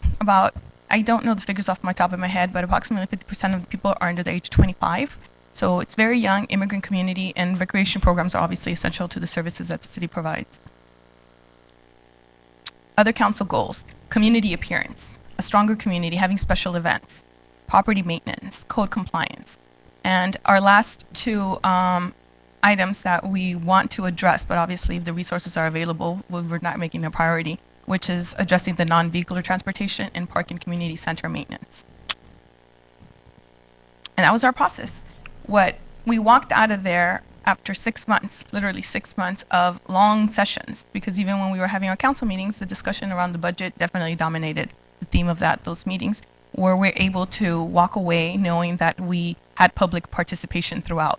I don't know the figures off my top of my head, but approximately 50% of the people are under the age of 25. So it's very young, immigrant community, and recreation programs are obviously essential to the services that the city provides. Other council goals: community appearance, a stronger community, having special events, property maintenance, code compliance. And our last 2 items that we want to address, but obviously if the resources are available, we're not making a priority, which is addressing the non-vehicular transportation and park and community center maintenance. And that was our process. What we walked out of there after 6 months, literally 6 months of long sessions, because even when we were having our council meetings, the discussion around the budget definitely dominated the theme of those meetings, where we're able to walk away knowing that we had public participation throughout.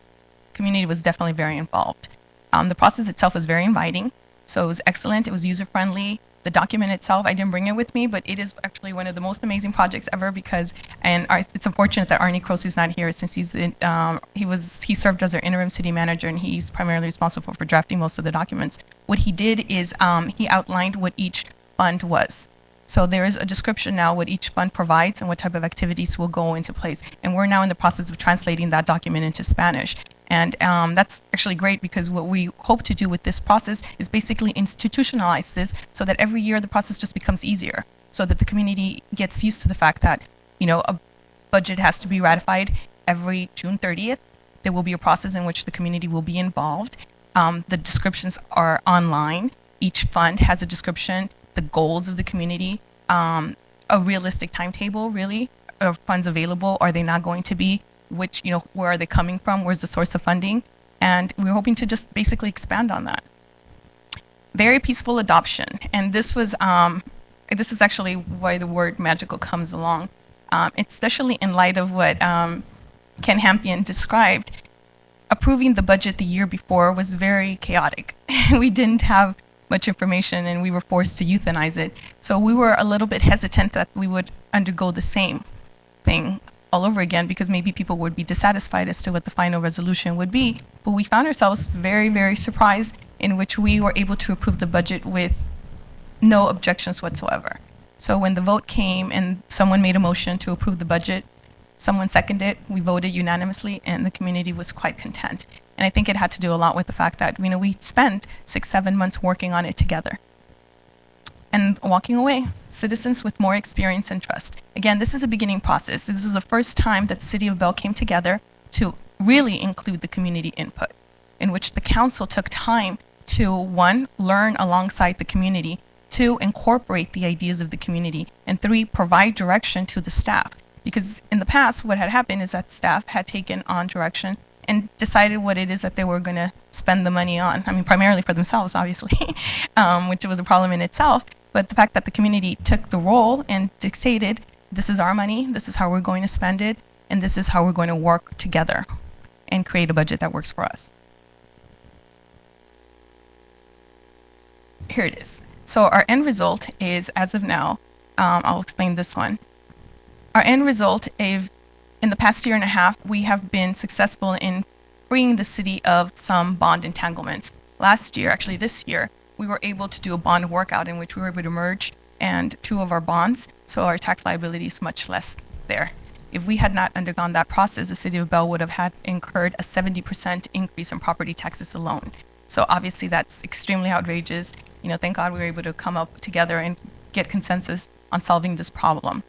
Community was definitely very involved. The process itself was very inviting, so it was excellent. It was user-friendly. The document itself, I didn't bring it with me, but it is actually one of the most amazing projects ever because, it's unfortunate that Arnie Croce is not here since he served as our interim city manager and he's primarily responsible for drafting most of the documents. What he did is he outlined what each fund was. So there is a description now what each fund provides and what type of activities will go into place. And we're now in the process of translating that document into Spanish. And that's actually great because what we hope to do with this process is basically institutionalize this so that every year the process just becomes easier, so that the community gets used to the fact that, a budget has to be ratified every June 30th. There will be a process in which the community will be involved. The descriptions are online. Each fund has a description, the goals of the community, a realistic timetable, really, of funds available. Are they not going to be? Which, where are they coming from? Where's the source of funding? And we're hoping to just basically expand on that. Very peaceful adoption. And this is actually why the word magical comes along, especially in light of what Ken Hampion described. Approving the budget the year before was very chaotic. We didn't have much information and we were forced to euthanize it. So we were a little bit hesitant that we would undergo the same thing all over again because maybe people would be dissatisfied as to what the final resolution would be. But we found ourselves very, very surprised in which we were able to approve the budget with no objections whatsoever. So when the vote came and someone made a motion to approve the budget, someone seconded it, we voted unanimously, and the community was quite content. And I think it had to do a lot with the fact that, we spent 6-7 months working on it together. And walking away, citizens with more experience and trust. Again, this is a beginning process. This is the first time that the City of Bell came together to really include the community input, in which the council took time to, 1, learn alongside the community, 2, incorporate the ideas of the community, and 3, provide direction to the staff. Because in the past, what had happened is that staff had taken on direction and decided what it is that they were going to spend the money on. Primarily for themselves, obviously, which was a problem in itself. But the fact that the community took the role and dictated, this is our money, this is how we're going to spend it, and this is how we're going to work together and create a budget that works for us. Here it is. So our end result is, as of now, I'll explain this one. Our end result, in the past year and a half, we have been successful in freeing the city of some bond entanglements. Last year, actually this year, we were able to do a bond workout in which we were able to merge and 2 of our bonds, so our tax liability is much less there. If we had not undergone that process, the City of Bell would have had incurred a 70% increase in property taxes alone. So obviously that's extremely outrageous. Thank God we were able to come up together and get consensus on solving this problem.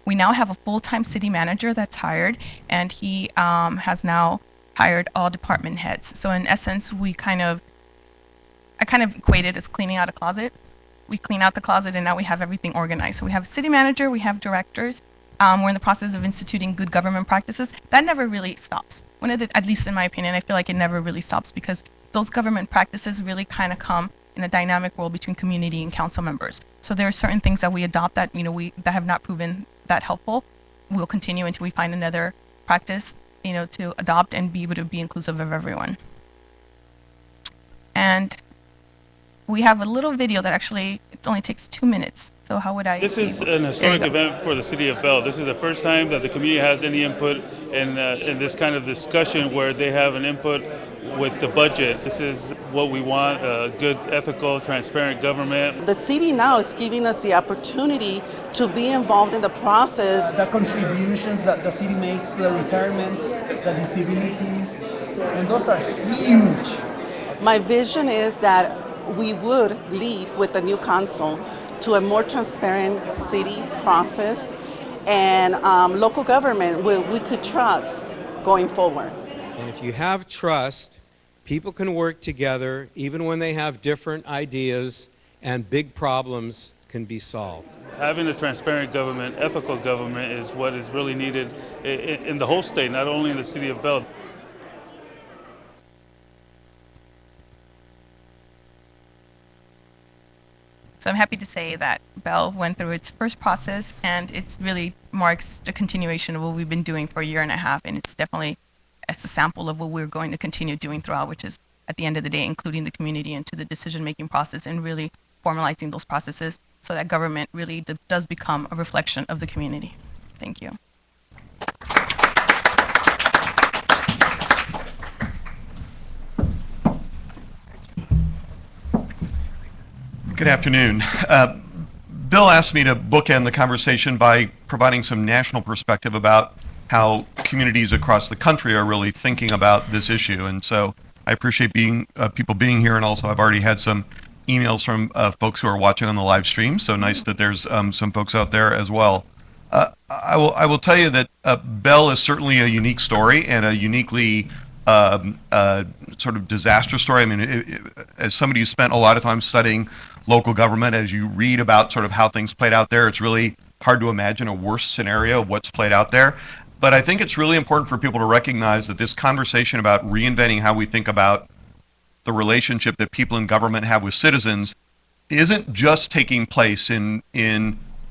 We now have a full-time city manager that's hired, and he has now hired all department heads. So in essence, I kind of equate it as cleaning out a closet. We clean out the closet and now we have everything organized. So we have a city manager, we have directors. We're in the process of instituting good government practices. That never really stops. At least in my opinion, I feel like it never really stops because those government practices really kind of come in a dynamic role between community and council members. So there are certain things that we adopt that, that have not proven that helpful. We'll continue until we find another practice, to adopt and be able to be inclusive of everyone. And we have a little video that actually, it only takes 2 minutes. So how would I? This is an historic event for the City of Bell. This is the first time that the community has any input in this kind of discussion where they have an input with the budget. This is what we want, a good, ethical, transparent government. The city now is giving us the opportunity to be involved in the process. The contributions that the city makes to the retirement, the disabilities, and those are huge. My vision is that we would lead with the new council to a more transparent city process and local government where we could trust going forward. And if you have trust, people can work together even when they have different ideas and big problems can be solved. Having a transparent government, ethical government is what is really needed in the whole state, not only in the city of Bell. So I'm happy to say that Bell went through its first process, and it's really marks a continuation of what we've been doing for a year and a half, and it's a sample of what we're going to continue doing throughout, which is at the end of the day, including the community into the decision-making process and really formalizing those processes so that government really does become a reflection of the community. Thank you. Good afternoon. Bill asked me to bookend the conversation by providing some national perspective about how communities across the country are really thinking about this issue. And so I appreciate people being here, and also I've already had some emails from folks who are watching on the live stream, so nice that there's some folks out there as well. I will tell you that Bell is certainly a unique story and a uniquely sort of disaster story. I mean, as somebody who spent a lot of time studying local government, as you read about sort of how things played out there, it's really hard to imagine a worse scenario of what's played out there. But I think it's really important for people to recognize that this conversation about reinventing how we think about the relationship that people in government have with citizens isn't just taking place in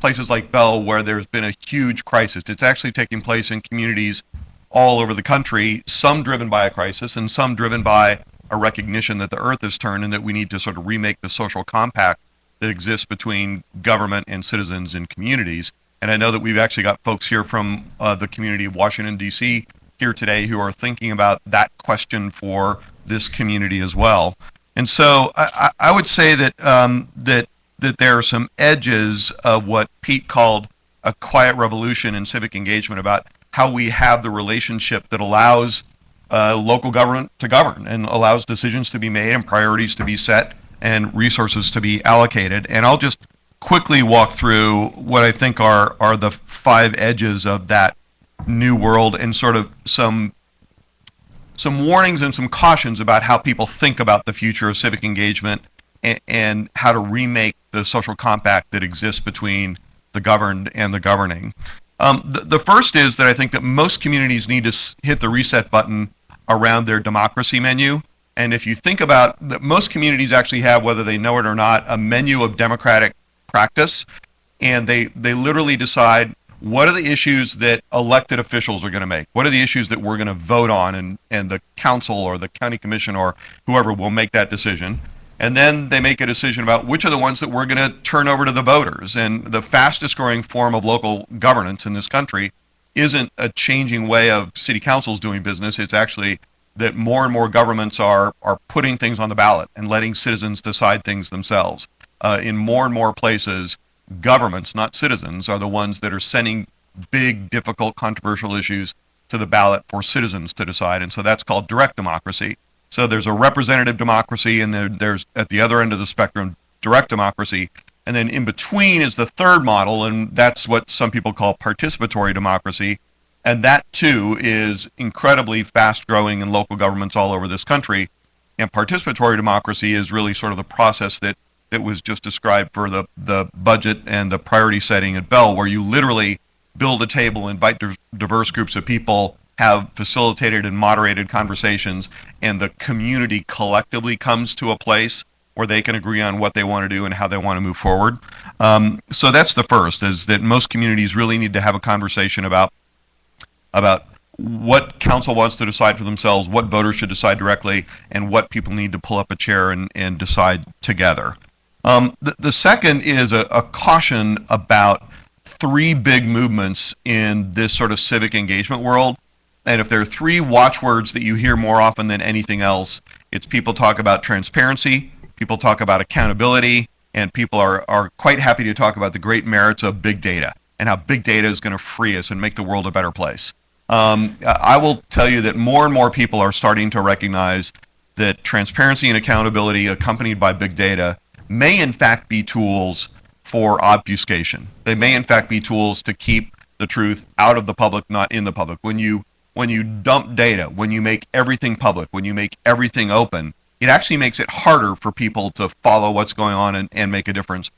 places like Bell, where there's been a huge crisis. It's actually taking place in communities all over the country, some driven by a crisis and some driven by a recognition that the earth has turned and that we need to sort of remake the social compact that exists between government and citizens and communities. And I know that we've actually got folks here from the community of Washington, D.C. here today who are thinking about that question for this community as well. And so I would say that that there are some edges of what Pete called a quiet revolution in civic engagement about how we have the relationship that allows local government to govern and allows decisions to be made and priorities to be set and resources to be allocated. And I'll just quickly walk through what I think are the 5 edges of that new world and sort of some warnings and some cautions about how people think about the future of civic engagement and how to remake the social compact that exists between the governed and the governing. The first is that I think that most communities need to hit the reset button around their democracy menu. And if you think about that, most communities actually have, whether they know it or not, a menu of democratic practice, and they literally decide what are the issues that elected officials are going to make, what are the issues that we're going to vote on, and the council or the county commission or whoever will make that decision. And then they make a decision about which are the ones that we're going to turn over to the voters. And the fastest growing form of local governance in this country isn't a changing way of city councils doing business. It's actually that more and more governments are putting things on the ballot and letting citizens decide things themselves. In more and more places, governments, not citizens, are the ones that are sending big, difficult, controversial issues to the ballot for citizens to decide. And so that's called direct democracy. So there's a representative democracy, and there's at the other end of the spectrum, direct democracy. And then in between is the third model, and that's what some people call participatory democracy. And that too is incredibly fast growing in local governments all over this country. And participatory democracy is really sort of the process that was just described for the budget and the priority setting at Bell, where you literally build a table, invite diverse groups of people, have facilitated and moderated conversations, and the community collectively comes to a place where they can agree on what they want to do and how they want to move forward. So that's the first, is that most communities really need to have a conversation about what council wants to decide for themselves, what voters should decide directly, and what people need to pull up a chair and decide together. The second is a caution about 3 big movements in this sort of civic engagement world. And if there are 3 watchwords that you hear more often than anything else, it's people talk about transparency, people talk about accountability, and people are quite happy to talk about the great merits of big data and how big data is going to free us and make the world a better place. I will tell you that more and more people are starting to recognize that transparency and accountability accompanied by big data may in fact be tools for obfuscation. They may in fact be tools to keep the truth out of the public, not in the public. When you dump data, when you make everything public, when you make everything open, it actually makes it harder for people to follow what's going on and make a difference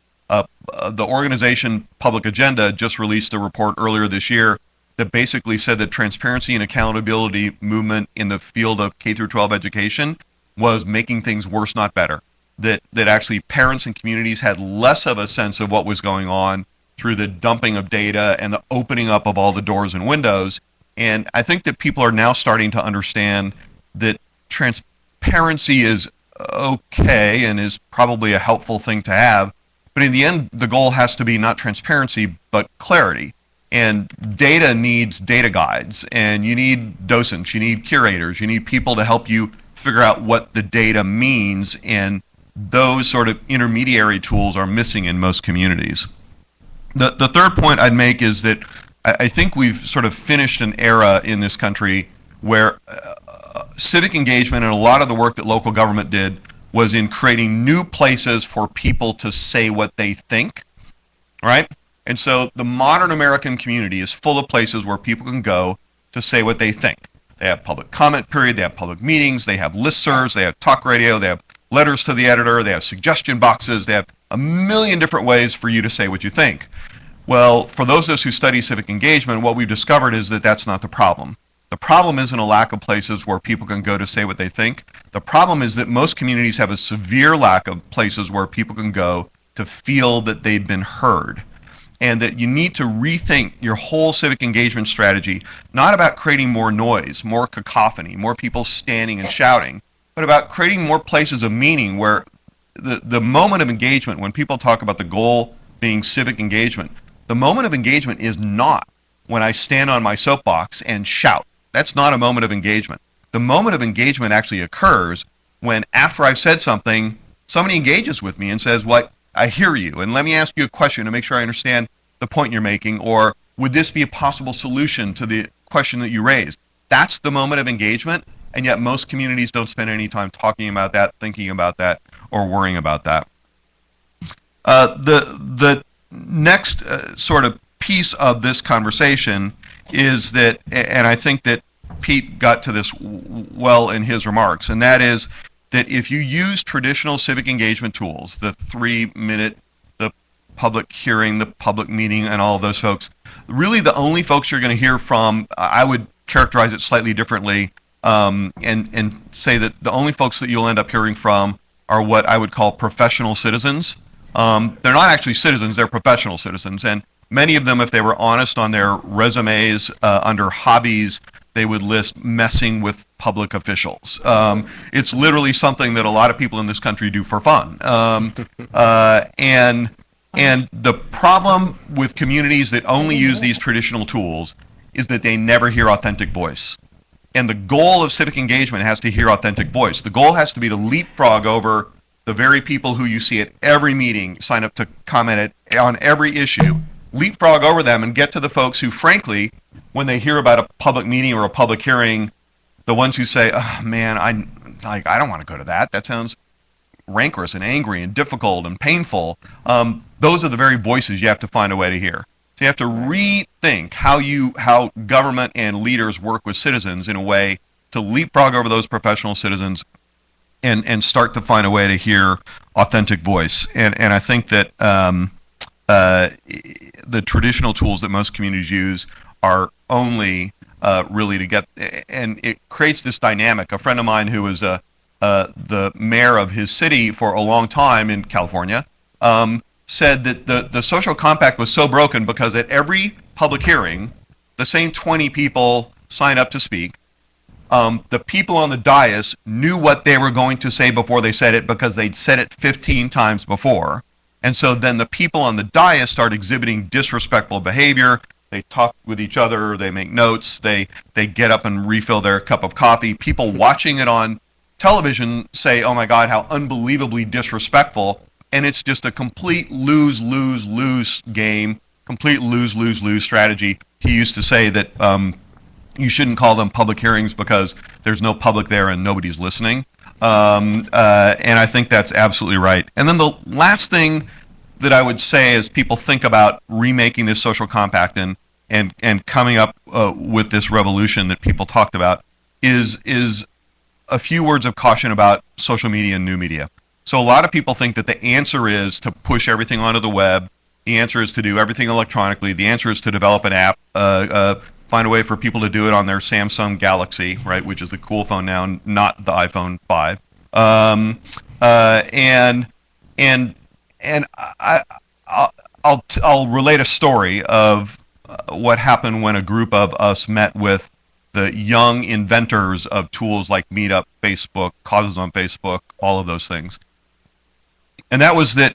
The organization Public Agenda just released a report earlier this year that basically said that transparency and accountability movement in the field of K through 12 education was making things worse, not better. That actually parents and communities had less of a sense of what was going on through the dumping of data and the opening up of all the doors and windows. And I think that people are now starting to understand that transparency is okay and is probably a helpful thing to have. But in the end, the goal has to be not transparency, but clarity. And data needs data guides, and you need docents, you need curators, you need people to help you figure out what the data means, and those sort of intermediary tools are missing in most communities. The third point I'd make is that I think we've sort of finished an era in this country where civic engagement and a lot of the work that local government did was in creating new places for people to say what they think, right? And so the modern American community is full of places where people can go to say what they think. They have public comment period, they have public meetings, they have listservs, they have talk radio, they have letters to the editor, they have suggestion boxes, they have a million different ways for you to say what you think. Well, for those of us who study civic engagement, what we've discovered is that that's not the problem. The problem isn't a lack of places where people can go to say what they think. The problem is that most communities have a severe lack of places where people can go to feel that they've been heard. And that you need to rethink your whole civic engagement strategy, not about creating more noise, more cacophony, more people standing and shouting, but about creating more places of meaning where the moment of engagement, when people talk about the goal being civic engagement, the moment of engagement is not when I stand on my soapbox and shout. That's not a moment of engagement. The moment of engagement actually occurs when, after I've said something, somebody engages with me and says, "What? I hear you, and let me ask you a question to make sure I understand the point you're making," or "Would this be a possible solution to the question that you raised?" That's the moment of engagement, and yet most communities don't spend any time talking about that, thinking about that, or worrying about that. The next sort of piece of this conversation is that, and I think that Pete got to this well in his remarks, and that is that if you use traditional civic engagement tools, the 3-minute, the public hearing, the public meeting, and all of those folks, really the only folks you're going to hear from, I would characterize it slightly differently, and say that the only folks that you'll end up hearing from are what I would call professional citizens. They're not actually citizens, they're professional citizens, and many of them, if they were honest on their resumes under hobbies, they would list messing with public officials. It's literally something that a lot of people in this country do for fun. And the problem with communities that only use these traditional tools is that they never hear authentic voice. And the goal of civic engagement has to hear authentic voice. The goal has to be to leapfrog over the very people who you see at every meeting, sign up to comment on every issue, leapfrog over them and get to the folks who, frankly, when they hear about a public meeting or a public hearing, the ones who say, "Oh man, I don't want to go to that. That sounds rancorous and angry and difficult and painful." Those are the very voices you have to find a way to hear. So you have to rethink how government and leaders work with citizens in a way to leapfrog over those professional citizens and start to find a way to hear authentic voice. And I think that the traditional tools that most communities use are only really to get, and it creates this dynamic. A friend of mine who was the mayor of his city for a long time in California said that the social compact was so broken because at every public hearing, the same 20 people signed up to speak. The people on the dais knew what they were going to say before they said it because they'd said it 15 times before. And so then the people on the dais start exhibiting disrespectful behavior. They talk with each other, they make notes, they get up and refill their cup of coffee. People watching it on television say, "Oh my God, how unbelievably disrespectful." And it's just a complete lose-lose-lose game, complete lose-lose-lose strategy. He used to say that you shouldn't call them public hearings because there's no public there and nobody's listening. And I think that's absolutely right. And then the last thing that I would say as people think about remaking this social compact and coming up with this revolution that people talked about is a few words of caution about social media and new media. So a lot of people think that the answer is to push everything onto the web. The answer is to do everything electronically. The answer is to develop an app, find a way for people to do it on their Samsung Galaxy, right, which is the cool phone now, not the iPhone 5. I'll relate a story of what happened when a group of us met with the young inventors of tools like Meetup, Facebook, Causes on Facebook, all of those things. And that was that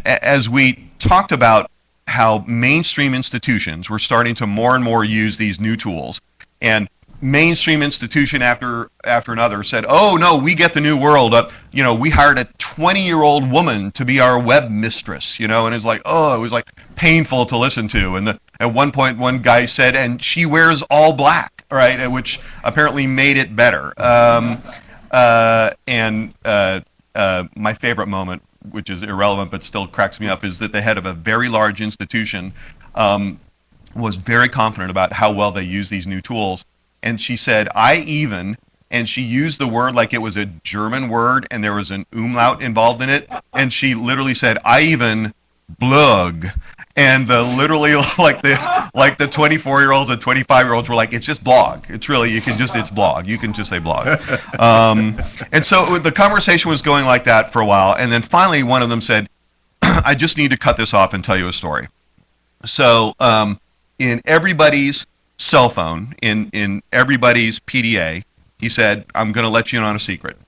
as we talked about how mainstream institutions were starting to more and more use these new tools, and mainstream institution after another said, "Oh no, we get the new world. We hired a 20-year-old woman to be our web mistress." And it's like, oh, it was like painful to listen to. And at one point, one guy said, "And she wears all black," right? Which apparently made it better. My favorite moment, which is irrelevant but still cracks me up, is that the head of a very large institution was very confident about how well they use these new tools. And she said, and she used the word like it was a German word and there was an umlaut involved in it. And she literally said, "I even blog." And literally like the 24-year-olds and 25-year-olds were like, "It's just blog. It's blog. You can just say blog." And so the conversation was going like that for a while. And then finally one of them said, "I just need to cut this off and tell you a story." So in everybody's cell phone, in everybody's PDA, he said, "I'm going to let you in on a secret.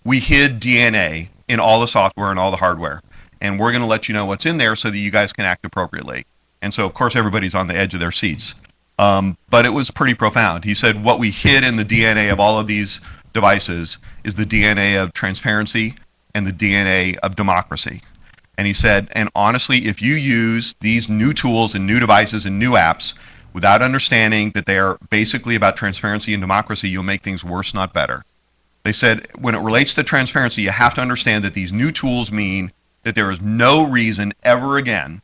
We hid DNA in all the software and all the hardware, and we're going to let you know what's in there so that you guys can act appropriately." And so, of course, everybody's on the edge of their seats. But it was pretty profound. He said, what we hid in the DNA of all of these devices is the DNA of transparency and the DNA of democracy. And he said, and honestly, if you use these new tools and new devices and new apps without understanding that they are basically about transparency and democracy, you'll make things worse, not better. They said, when it relates to transparency, you have to understand that these new tools mean that there is no reason ever again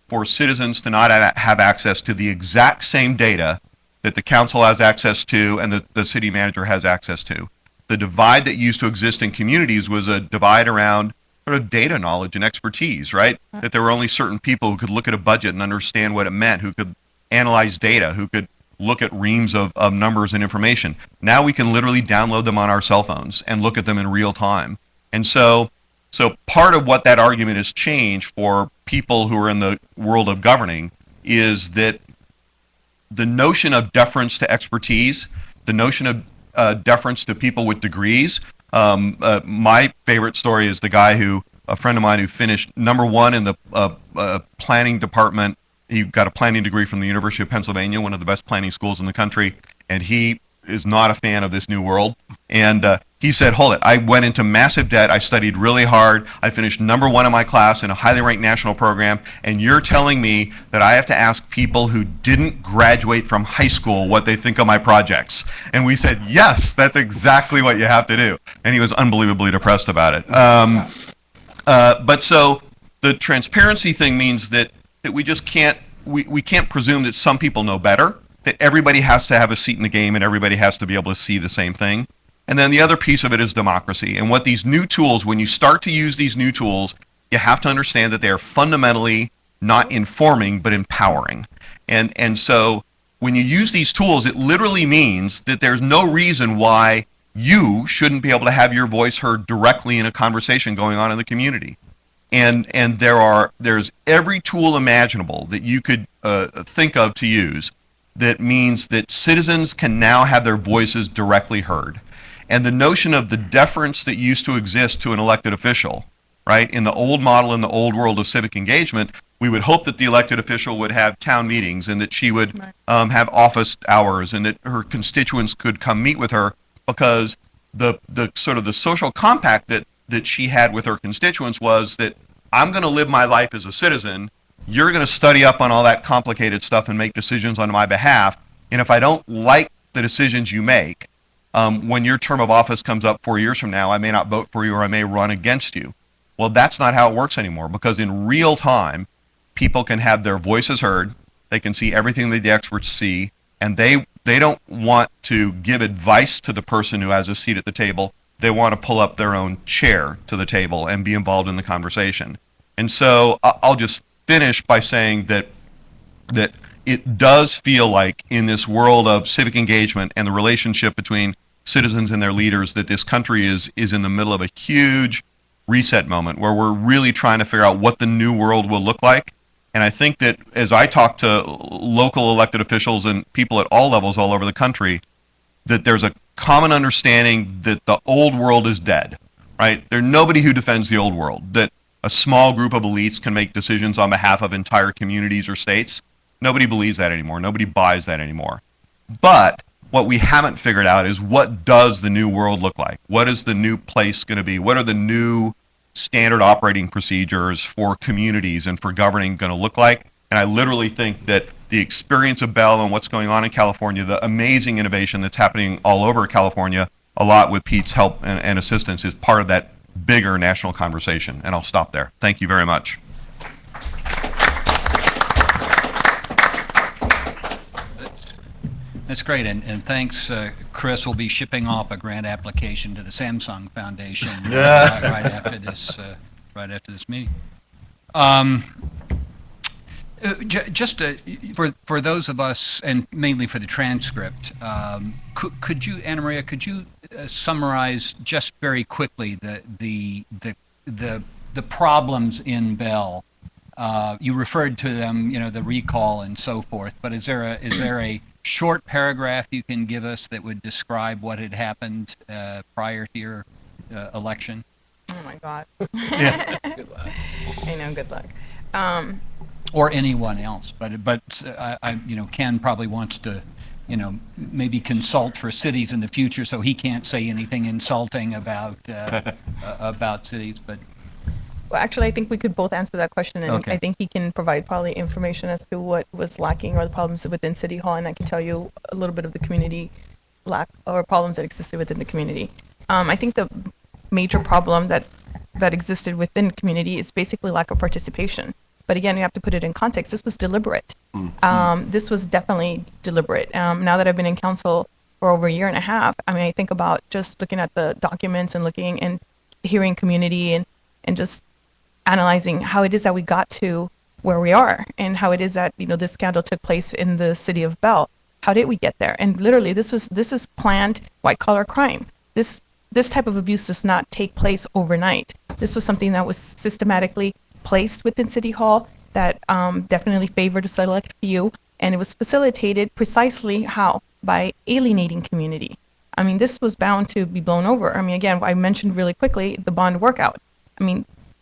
for citizens to not have access to the exact same data that the council has access to and the city manager has access to. The divide that used to exist in communities was a divide around sort of data knowledge and expertise, right? That there were only certain people who could look at a budget and understand what it meant, who could analyze data, who could look at reams of numbers and information. Now we can literally download them on our cell phones and look at them in real time. And so part of what that argument has changed for people who are in the world of governing is that the notion of deference to expertise, the notion of deference to people with degrees. My favorite story is a friend of mine who finished #1 in the planning department. He got a planning degree from the University of Pennsylvania, one of the best planning schools in the country, and he is not a fan of this new world. And he said, "Hold it, I went into massive debt, I studied really hard, I finished #1 in my class in a highly ranked national program, and you're telling me that I have to ask people who didn't graduate from high school what they think of my projects?" And we said, "Yes, that's exactly what you have to do." And he was unbelievably depressed about it. But so the transparency thing means that we just can't presume that some people know better, that everybody has to have a seat in the game and everybody has to be able to see the same thing. And then the other piece of it is democracy. And what these new tools, when you start to use these new tools, you have to understand that they are fundamentally not informing, but empowering. And so when you use these tools, it literally means that there's no reason why you shouldn't be able to have your voice heard directly in a conversation going on in the community. And there's every tool imaginable that you could think of to use that means that citizens can now have their voices directly heard. And the notion of the deference that used to exist to an elected official, right? In the old model, in the old world of civic engagement, we would hope that the elected official would have town meetings and that she would have office hours and that her constituents could come meet with her, because the sort of the social compact that she had with her constituents was that I'm going to live my life as a citizen, you're going to study up on all that complicated stuff and make decisions on my behalf, and if I don't like the decisions you make, when your term of office comes up 4 years from now, I may not vote for you or I may run against you. Well, that's not how it works anymore, because in real time, people can have their voices heard, they can see everything that the experts see, and they don't want to give advice to the person who has a seat at the table. they want to pull up their own chair to the table and be involved in the conversation. And so I'll just finish by saying that it does feel like in this world of civic engagement and the relationship between citizens and their leaders that this country is in the middle of a huge reset moment where we're really trying to figure out what the new world will look like. And I think that as I talk to local elected officials and people at all levels all over the country, that there's a common understanding that the old world is dead, right? There's nobody who defends the old world, that a small group of elites can make decisions on behalf of entire communities or states. Nobody believes that anymore. Nobody buys that anymore. But what we haven't figured out is what does the new world look like? What is the new place going to be? What are the new standard operating procedures for communities and for governing going to look like? And I literally think that the experience of Bell and what's going on in California, the amazing innovation that's happening all over California, a lot with Pete's help and assistance, is part of that bigger national conversation. And I'll stop there. Thank you very much. That's great, and thanks, Chris. We'll be shipping off a grant application to the Samsung Foundation right after this meeting. For those of us, and mainly for the transcript, could you, Anna Maria, could you summarize just very quickly the problems in Bell? You referred to them, the recall and so forth. But is there a short paragraph you can give us that would describe what had happened prior to your election? Oh my God. Yeah. Good luck. I know. Good luck. Or anyone else, but Ken probably wants to, maybe consult for cities in the future, so he can't say anything insulting about cities. But well, actually, I think we could both answer that question, and okay. I think he can provide probably information as to what was lacking or the problems within City Hall, and I can tell you a little bit of the community lack or problems that existed within the community. I think the major problem that existed within the community is basically lack of participation. But again, you have to put it in context. This was deliberate. This was definitely deliberate. Now that I've been in council for over a year and a half, I think about just looking at the documents and looking and hearing community and just analyzing how it is that we got to where we are and how it is that, this scandal took place in the city of Bell. How did we get there? And literally, this is planned white collar crime. This type of abuse does not take place overnight. This was something that was systematically placed within City Hall that definitely favored a select few, and it was facilitated precisely how? By alienating community. This was bound to be blown over. Again, I mentioned really quickly the bond workout.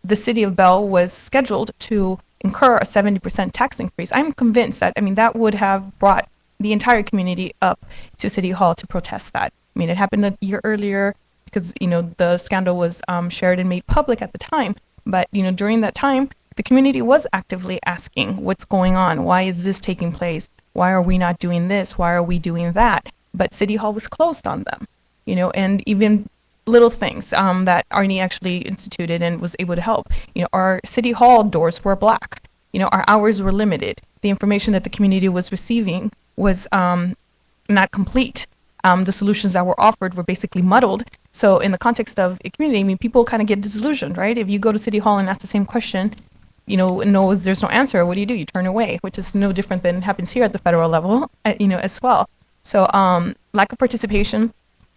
The city of Bell was scheduled to incur a 70% tax increase. I'm convinced that, that would have brought the entire community up to City Hall to protest that. It happened a year earlier because, the scandal was shared and made public at the time. But, during that time, the community was actively asking what's going on? Why is this taking place? Why are we not doing this? Why are we doing that? But City Hall was closed on them, and even little things that Arnie actually instituted and was able to help. Our City Hall doors were black. Our hours were limited. The information that the community was receiving was not complete. The solutions that were offered were basically muddled. So in the context of a community, people kind of get disillusioned, right? If you go to City Hall and ask the same question, there's no answer, what do? You turn away, which is no different than happens here at the federal level, as well. So lack of participation.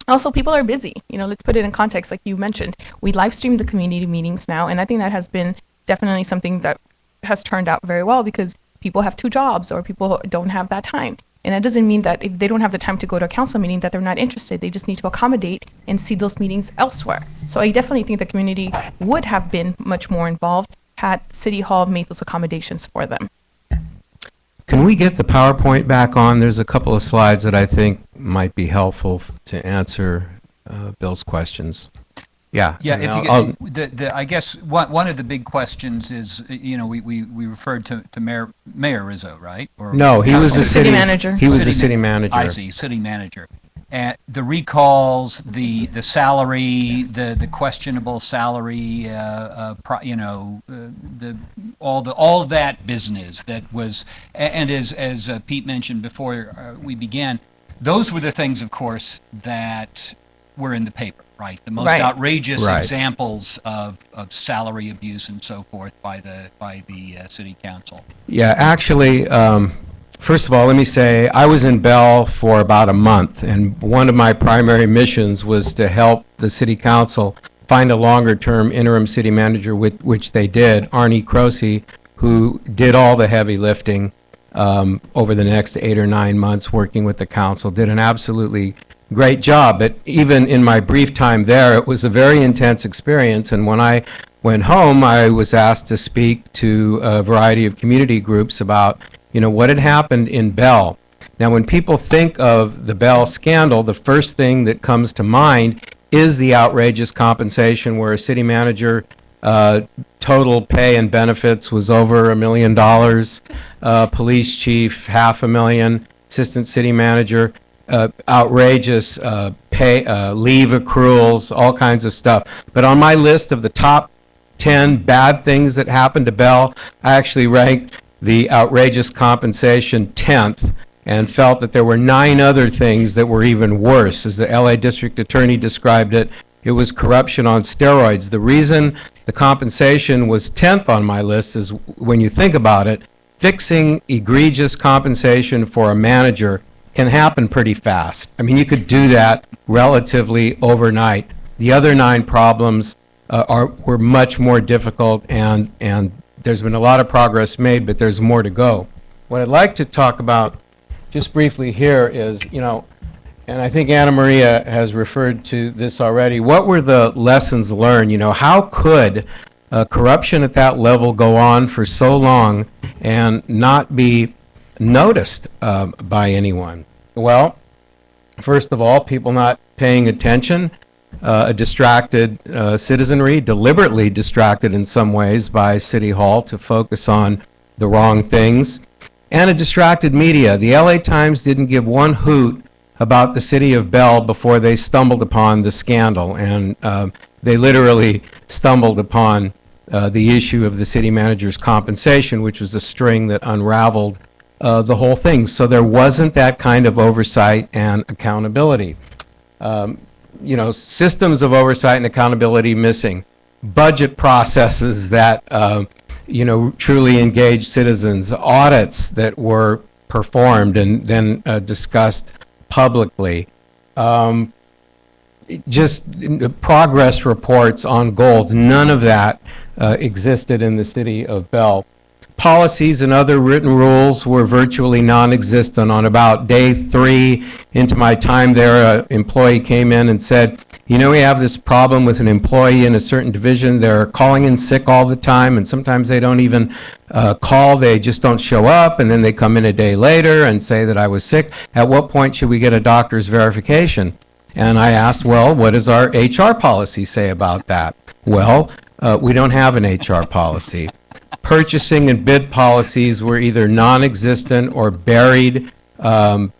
Also, people are busy. Let's put it in context, like you mentioned. We live stream the community meetings now, and I think that has been definitely something that has turned out very well because people have 2 jobs or people don't have that time. And that doesn't mean that if they don't have the time to go to a council meeting that they're not interested. They just need to accommodate and see those meetings elsewhere. So I definitely think the community would have been much more involved had City Hall made those accommodations for them. Can we get the PowerPoint back on? There's a couple of slides that I think might be helpful to answer Bill's questions. Yeah. Yeah, if you I'll- get, I guess one of the big questions is, we referred to Mayor Rizzo, right? Or No, he was the City manager. He was the city manager. I see, city manager. The recalls, the salary, the questionable salary, all that business that was, and as Pete mentioned before we began, those were the things, of course, that were in the paper. right? The most Right. outrageous Right. examples of salary abuse and so forth by the city council. Yeah, actually, first of all, let me say, I was in Bell for about a month, and one of my primary missions was to help the city council find a longer-term interim city manager, which they did, Arnie Croce, who did all the heavy lifting over the next 8 or 9 months working with the council, did an absolutely great job. But even in my brief time there, it was a very intense experience, and when I went home, I was asked to speak to a variety of community groups about, what had happened in Bell. Now, when people think of the Bell scandal, the first thing that comes to mind is the outrageous compensation where a city manager total pay and benefits was over $1 million, police chief $500,000, assistant city manager, outrageous pay, leave accruals, all kinds of stuff. But on my list of the top 10 bad things that happened to Bell, I actually ranked the outrageous compensation 10th and felt that there were 9 other things that were even worse. As the LA District Attorney described it, it was corruption on steroids. The reason the compensation was 10th on my list is, when you think about it, fixing egregious compensation for a manager can happen pretty fast. I mean, you could do that relatively overnight. The other 9 problems were much more difficult, and there's been a lot of progress made, but there's more to go. What I'd like to talk about just briefly here is, and I think Anna Maria has referred to this already, what were the lessons learned? How could corruption at that level go on for so long and not be noticed by anyone? Well, first of all, people not paying attention, a distracted citizenry, deliberately distracted in some ways by City Hall to focus on the wrong things, and a distracted media. The LA Times didn't give one hoot about the city of Bell before they stumbled upon the scandal, and they literally stumbled upon the issue of the city manager's compensation, which was a string that unraveled the whole thing. So there wasn't that kind of oversight and accountability. Systems of oversight and accountability missing, budget processes that truly engage citizens, audits that were performed and then discussed publicly, just progress reports on goals. None of that existed in the city of Bell. Policies and other written rules were virtually non-existent. On about day 3 into my time there, an employee came in and said, we have this problem with an employee in a certain division. They're calling in sick all the time, and sometimes they don't even call. They just don't show up, and then they come in a day later and say that I was sick. At what point should we get a doctor's verification? And I asked, well, what does our HR policy say about that? Well, we don't have an HR policy. Purchasing and bid policies were either non-existent or buried. The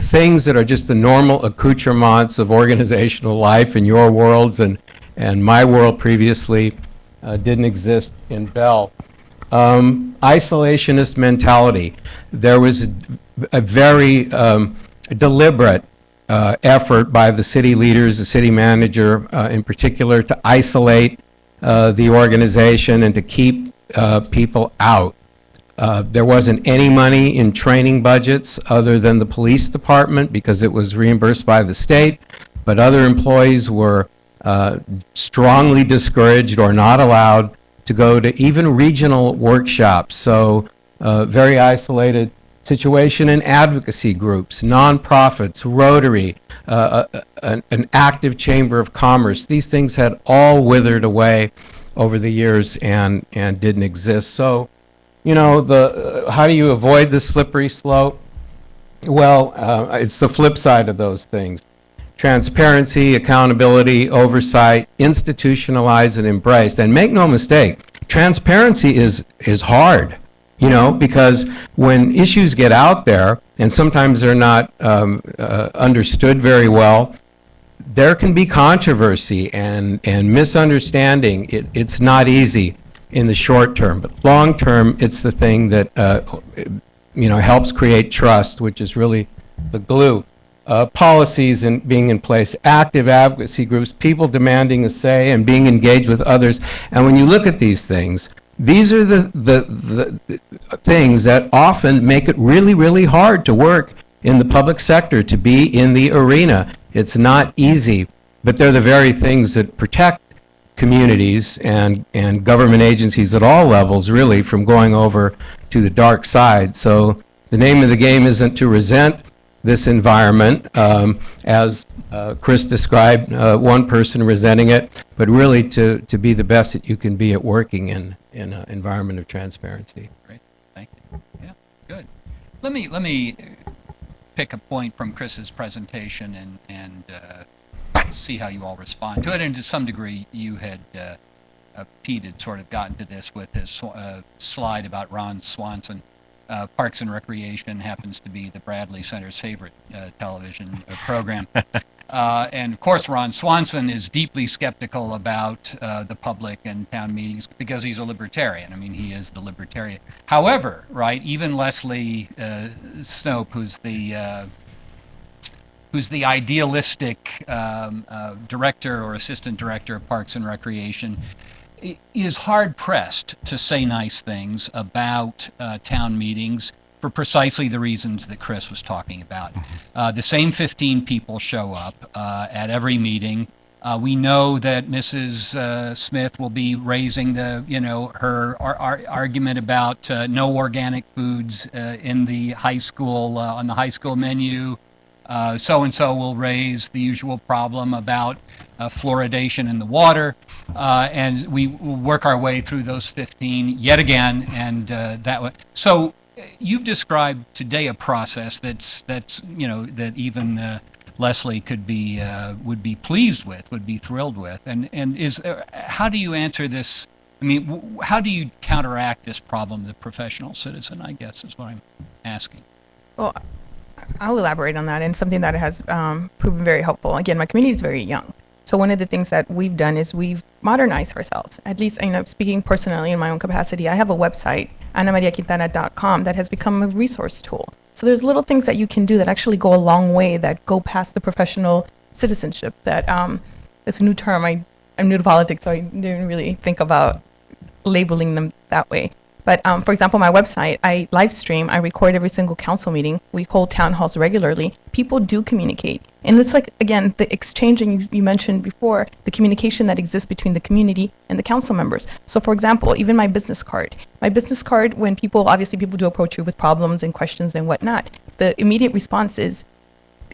things that are just the normal accoutrements of organizational life in your worlds and my world previously didn't exist in Bell. Isolationist mentality. There was a very deliberate effort by the city leaders, the city manager in particular, to isolate the organization and to keep people out. There wasn't any money in training budgets other than the police department because it was reimbursed by the state, but other employees were strongly discouraged or not allowed to go to even regional workshops. So very isolated situation in advocacy groups, nonprofits, Rotary, an active chamber of commerce. These things had all withered away over the years and didn't exist. So, how do you avoid the slippery slope? Well, it's the flip side of those things. Transparency, accountability, oversight, institutionalized and embraced. And make no mistake, transparency is hard. Because when issues get out there, and sometimes they're not understood very well, there can be controversy and misunderstanding. It's not easy in the short term, but long term, it's the thing that helps create trust, which is really the glue. policies and being in place, active advocacy groups, people demanding a say and being engaged with others. And when you look at these things, these are the things that often make it really, really hard to work in the public sector, to be in the arena. It's not easy, but they're the very things that protect communities and government agencies at all levels, really, from going over to the dark side. So the name of the game isn't to resent this environment, as Chris described, one person resenting it, but really to be the best that you can be at working in an environment of transparency. Great, thank you. Yeah, good. Let me pick a point from Chris's presentation and see how you all respond to it. And to some degree, you had, Pete had sort of gotten to this with his slide about Ron Swanson. Parks and Recreation happens to be the Bradley Center's favorite television program. And of course, Ron Swanson is deeply skeptical about the public and town meetings because he's a libertarian. I mean, he is the libertarian. However, right, even Leslie Snope, who's the idealistic director or assistant director of Parks and Recreation, is hard-pressed to say nice things about town meetings for precisely the reasons that Chris was talking about. The same 15 people show up at every meeting. We know that Mrs. Smith will be raising her argument about no organic foods in the high school, on the high school menu. So-and-so will raise the usual problem about fluoridation in the water, and we will work our way through those 15 yet again, and that way. So you've described today a process that's that even Leslie would be pleased with, would be thrilled with, and how do you answer this? I mean, how do you counteract this problem of the professional citizen, I guess, is what I'm asking. Well, I'll elaborate on that, and something that has proven very helpful. Again, my community is very young. So one of the things that we've done is we've modernized ourselves. At least, speaking personally in my own capacity, I have a website, anamariaquintana.com, that has become a resource tool. So there's little things that you can do that actually go a long way, that go past the professional citizenship. That it's a new term. I'm new to politics, so I didn't really think about labeling them that way. But for example, my website, I live stream, I record every single council meeting. We hold town halls regularly. People do communicate. And it's like, again, the exchanging you mentioned before, the communication that exists between the community and the council members. So for example, even my business card, when people do approach you with problems and questions and whatnot, the immediate response is,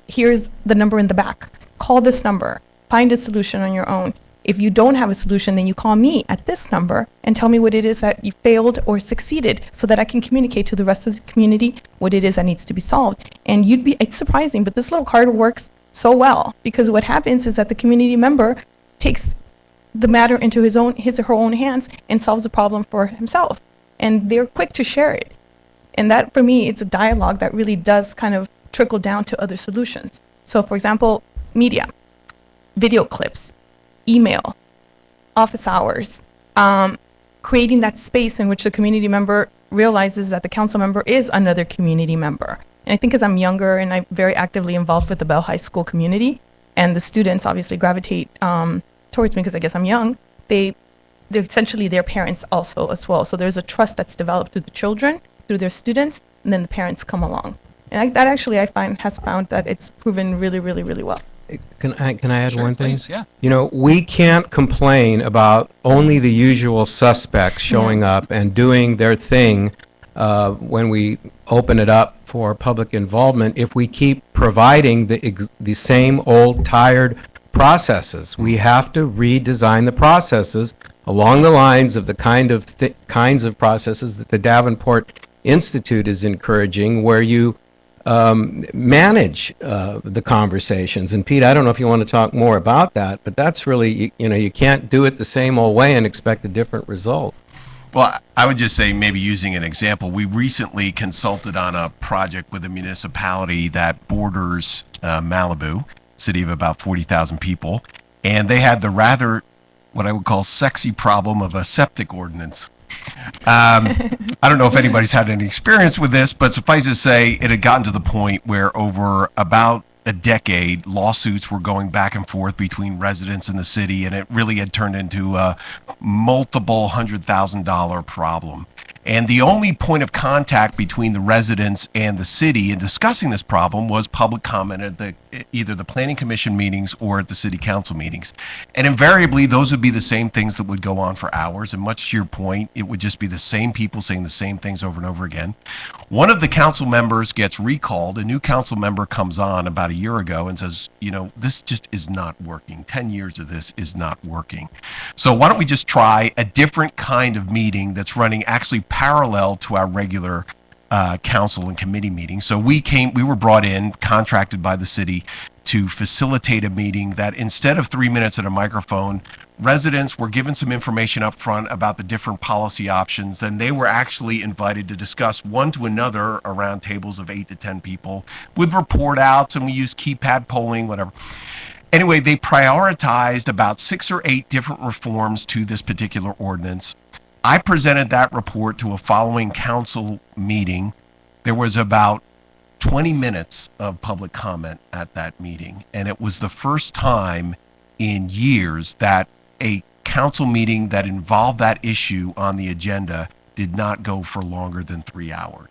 here's the number in the back. Call this number. Find a solution on your own. If you don't have a solution, then you call me at this number and tell me what it is that you failed or succeeded, so that I can communicate to the rest of the community what it is that needs to be solved. And it's surprising, but this little card works so well, because what happens is that the community member takes the matter into his or her own hands and solves the problem for himself. And they're quick to share it. And that, for me, it's a dialogue that really does kind of trickle down to other solutions. So for example, media, video clips, email, office hours, creating that space in which the community member realizes that the council member is another community member. And I think as I'm younger and I'm very actively involved with the Bell High School community, and the students obviously gravitate towards me because I guess I'm young, they're essentially their parents also as well. So there's a trust that's developed through the children, through their students, and then the parents come along. And that actually I find has found that it's proven really, really, really well. Can I add Sure, one thing? please, yeah. We can't complain about only the usual suspects showing up and doing their thing when we open it up for public involvement if we keep providing the same old tired processes. We have to redesign the processes along the lines of the kinds of processes that the Davenport Institute is encouraging, where you manage the conversations. And Pete, I don't know if you want to talk more about that, but that's really, you can't do it the same old way and expect a different result. Well, I would just say, maybe using an example, we recently consulted on a project with a municipality that borders Malibu, city of about 40,000 people, and they had the rather, what I would call, sexy problem of a septic ordinance. I don't know if anybody's had any experience with this, but suffice to say, it had gotten to the point where over about a decade, lawsuits were going back and forth between residents and the city, and it really had turned into a multiple $100,000 problem. And the only point of contact between the residents and the city in discussing this problem was public comment at either the planning commission meetings or at the city council meetings. And invariably, those would be the same things that would go on for hours. And much to your point, it would just be the same people saying the same things over and over again. One of the council members gets recalled. A new council member comes on about a year ago and says, this just is not working. 10 years of this is not working. So why don't we just try a different kind of meeting that's running actually parallel to our regular council and committee meetings. So we were brought in, contracted by the city to facilitate a meeting that instead of 3 minutes at a microphone, residents were given some information up front about the different policy options. Then they were actually invited to discuss one to another around tables of 8 to 10 people with report outs, and we used keypad polling, whatever. Anyway, they prioritized about 6 or 8 different reforms to this particular ordinance. I presented that report to a following council meeting. There was about 20 minutes of public comment at that meeting, and it was the first time in years that a council meeting that involved that issue on the agenda did not go for longer than 3 hours.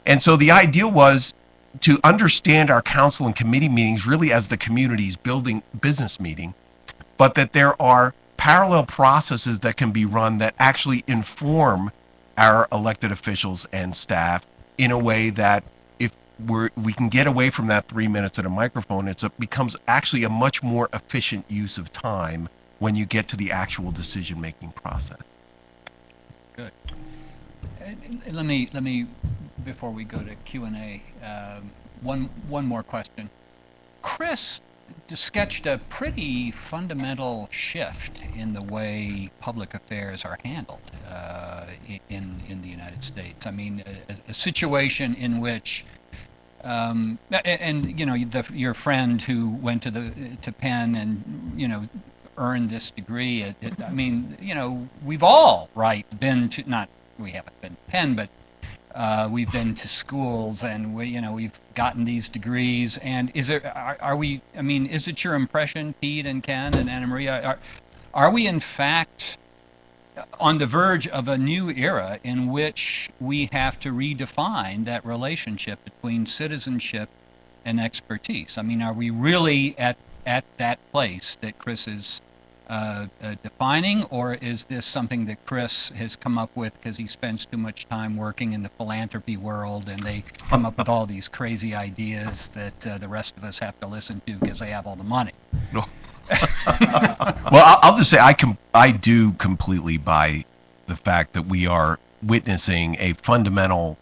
And so the idea was to understand our council and committee meetings really as the community's building business meeting, but that there are parallel processes that can be run that actually inform our elected officials and staff in a way that if we can get away from that 3 minutes at a microphone, it becomes actually a much more efficient use of time when you get to the actual decision-making process. Good. Let me, before we go to Q&A, one more question. Chris sketched a pretty fundamental shift in the way public affairs are handled in the United States. I mean, a situation in which, your friend who went to Penn and earned this degree. We've all been to, not we haven't been to Penn, but we've been to schools and we've gotten these degrees. And is it your impression, Pete and Ken and Anna Maria, are we in fact on the verge of a new era in which we have to redefine that relationship between citizenship and expertise? I mean, are we really at that place that Chris is defining, or is this something that Chris has come up with because he spends too much time working in the philanthropy world and they come up with all these crazy ideas that the rest of us have to listen to because they have all the money? No. Well, I'll just say I do completely buy the fact that we are witnessing a fundamental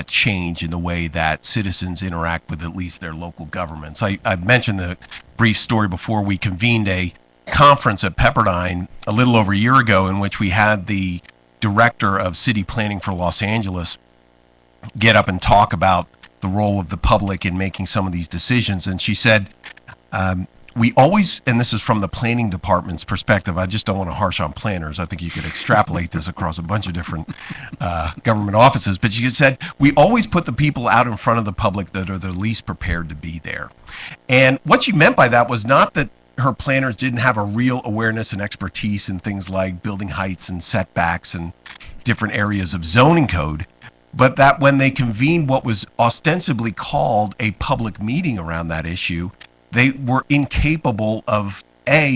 change in the way that citizens interact with at least their local governments. I mentioned the brief story before. We convened a conference at Pepperdine a little over a year ago in which we had the director of city planning for Los Angeles get up and talk about the role of the public in making some of these decisions. And she said, we always, and this is from the planning department's perspective, I just don't want to harsh on planners. I think you could extrapolate this across a bunch of different government offices. But she said, we always put the people out in front of the public that are the least prepared to be there. And what she meant by that was not that her planners didn't have a real awareness and expertise in things like building heights and setbacks and different areas of zoning code, but that when they convened what was ostensibly called a public meeting around that issue, they were incapable of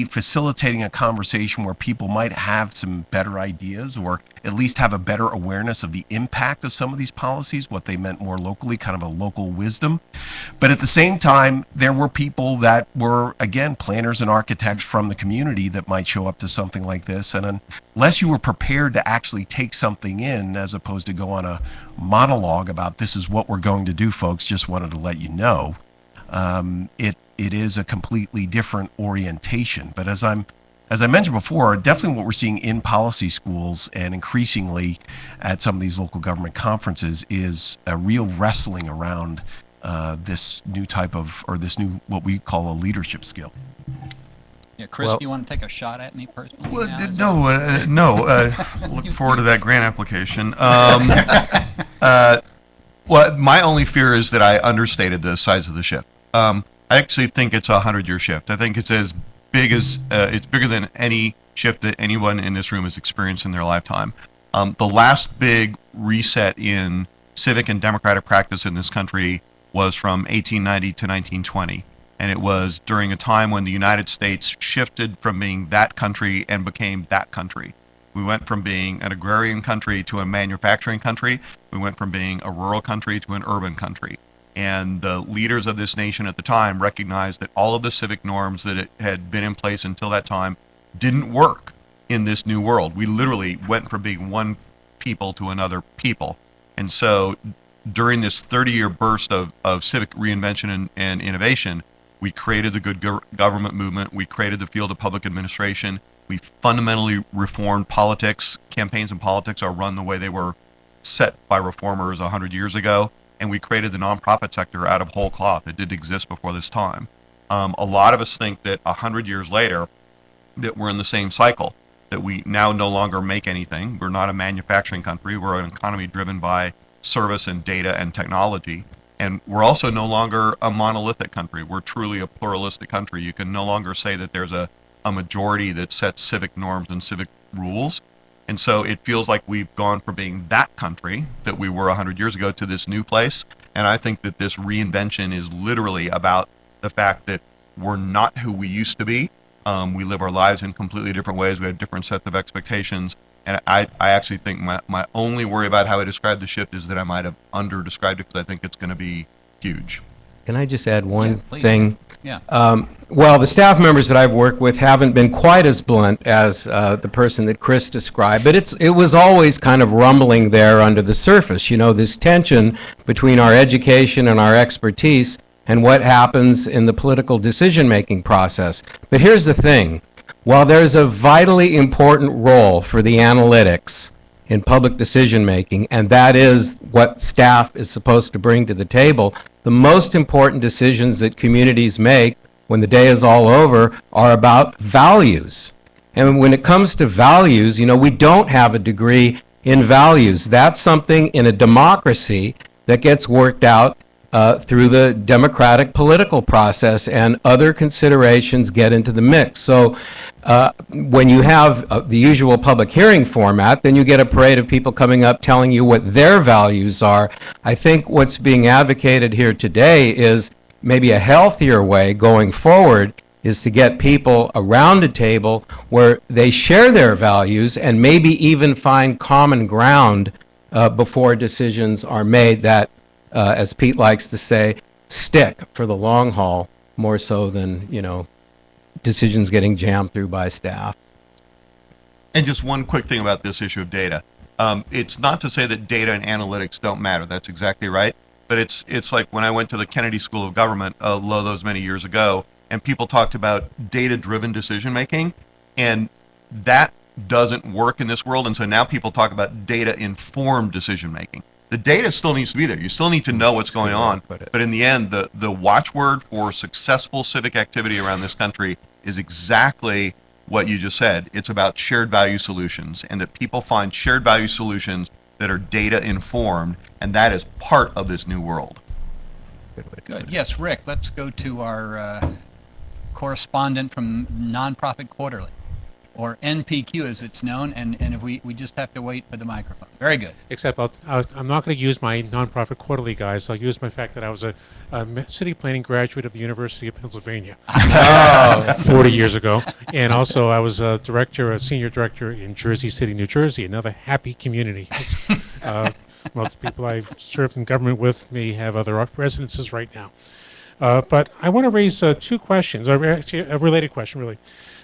facilitating a conversation where people might have some better ideas or at least have a better awareness of the impact of some of these policies, what they meant more locally, kind of a local wisdom. But at the same time, there were people that were, again, planners and architects from the community that might show up to something like this. And unless you were prepared to actually take something in as opposed to go on a monologue about this is what we're going to do, folks, just wanted to let you know, it is a completely different orientation. But as I mentioned before, definitely what we're seeing in policy schools and increasingly at some of these local government conferences is a real wrestling around this new type of, or this new, what we call a leadership skill. Yeah, Chris, do you want to take a shot at me personally? Well, no. Look forward to that grant application. Well, my only fear is that I understated the size of the ship. I actually think it's a 100-year shift. I think it's as big as it's bigger than any shift that anyone in this room has experienced in their lifetime. The last big reset in civic and democratic practice in this country was from 1890 to 1920. And it was during a time when the United States shifted from being that country and became that country. We went from being an agrarian country to a manufacturing country. We went from being a rural country to an urban country. And the leaders of this nation at the time recognized that all of the civic norms that had been in place until that time didn't work in this new world. We literally went from being one people to another people. And so during this 30-year burst of civic reinvention and innovation, we created the good government movement. We created the field of public administration. We fundamentally reformed politics. Campaigns and politics are run the way they were set by reformers 100 years ago. And we created the nonprofit sector out of whole cloth. It didn't exist before this time. A lot of us think that 100 years later, that we're in the same cycle, that we now no longer make anything. We're not a manufacturing country. We're an economy driven by service and data and technology. And we're also no longer a monolithic country. We're truly a pluralistic country. You can no longer say that there's a majority that sets civic norms and civic rules. And so it feels like we've gone from being that country that we were 100 years ago to this new place. And I think that this reinvention is literally about the fact that we're not who we used to be. We live our lives in completely different ways. We have different sets of expectations. And I actually think my only worry about how I describe the shift is that I might have under-described it, because I think it's going to be huge. Can I just add one please. thing? Yeah. Well, the staff members that I've worked with haven't been quite as blunt as the person that Chris described, but it was always kind of rumbling there under the surface, you know, this tension between our education and our expertise and what happens in the political decision-making process. But here's the thing. While there's a vitally important role for the analytics in public decision-making, and that is what staff is supposed to bring to the table, the most important decisions that communities make when the day is all over are about values. And when it comes to values, you know, we don't have a degree in values. That's something in a democracy that gets worked out through the democratic political process, and other considerations get into the mix. So when you have the usual public hearing format, then you get a parade of people coming up telling you what their values are. I think what's being advocated here today is maybe a healthier way going forward is to get people around a table where they share their values and maybe even find common ground before decisions are made that, as Pete likes to say, stick for the long haul, more so than, you know, decisions getting jammed through by staff. And just one quick thing about this issue of data. It's not to say that data and analytics don't matter. That's exactly right. But it's like when I went to the Kennedy School of Government, those many years ago, and people talked about data-driven decision-making, and that doesn't work in this world. And so now people talk about data-informed decision-making. The data still needs to be there. You still need to know what's going on. But in the end, the watchword for successful civic activity around this country is exactly what you just said. It's about shared value solutions, and that people find shared value solutions that are data informed, and that is part of this new world. Good. Yes, Rick, let's go to our correspondent from Nonprofit Quarterly, or NPQ as it's known, and if we just have to wait for the microphone. Very good. Except I'm not going to use my Nonprofit Quarterly, guys. I'll use my fact that I was a city planning graduate of the University of Pennsylvania 40 years ago. And also I was a senior director in Jersey City, New Jersey, another happy community. Most people I've served in government with may have other residences right now. But I want to raise two questions, or actually a related question, really.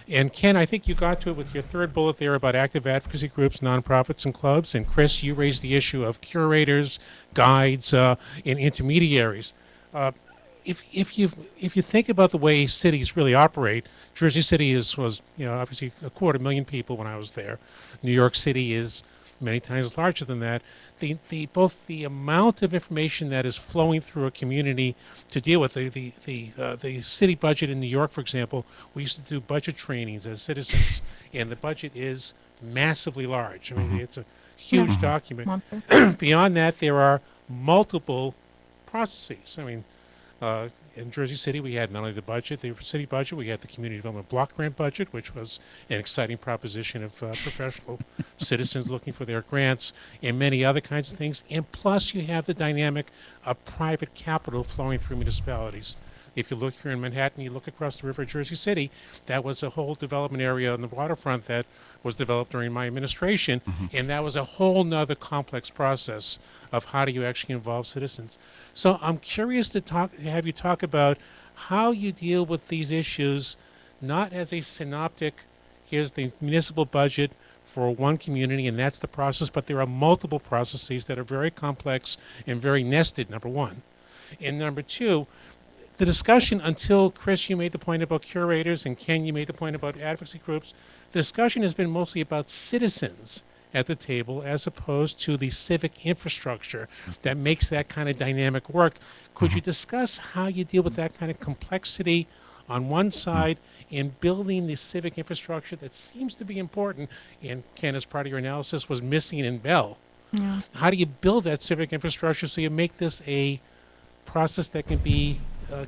And Ken, I think you got to it with your third bullet there about active advocacy groups, nonprofits, and clubs. And Chris, you raised the issue of curators, guides, and intermediaries. If you think about the way cities really operate, Jersey City was obviously 250,000 people when I was there. New York City is many times larger than that. Both the amount of information that is flowing through a community to deal with the city budget in New York, for example, we used to do budget trainings as citizens, and the budget is massively large. I mean, it's a huge document. Beyond that, there are multiple processes. I mean, In Jersey City, we had not only the budget, the city budget, we had the community development block grant budget, which was an exciting proposition of professional citizens looking for their grants, and many other kinds of things. And plus, you have the dynamic of private capital flowing through municipalities. If you look here in Manhattan, you look across the river, Jersey City, that was a whole development area on the waterfront that was developed during my administration, and that was a whole nother complex process of how do you actually involve citizens. So I'm curious to have you talk about how you deal with these issues, not as a synoptic, here's the municipal budget for one community and that's the process, but there are multiple processes that are very complex and very nested, number one. And number two, the discussion until, Chris, you made the point about curators, and Ken, you made the point about advocacy groups, the discussion has been mostly about citizens at the table as opposed to the civic infrastructure that makes that kind of dynamic work. Could you discuss how you deal with that kind of complexity on one side in building the civic infrastructure that seems to be important, and Ken, as part of your analysis, was missing in Bell? Yeah. How do you build that civic infrastructure so you make this a process that can be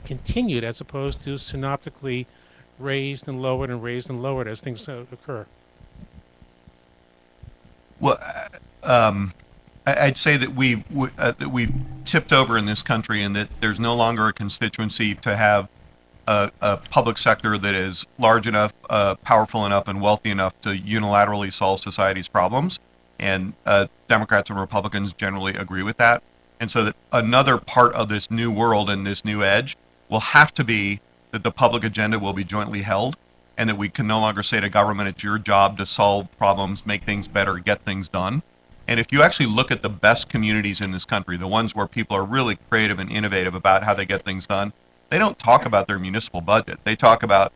continued as opposed to synoptically raised and lowered as things occur? Well, I'd say that we've tipped over in this country, and that there's no longer a constituency to have a public sector that is large enough, powerful enough, and wealthy enough to unilaterally solve society's problems. And Democrats and Republicans generally agree with that. And so that another part of this new world and this new edge will have to be that the public agenda will be jointly held, and that we can no longer say to government, it's your job to solve problems, make things better, get things done. And if you actually look at the best communities in this country, the ones where people are really creative and innovative about how they get things done, they don't talk about their municipal budget. They talk about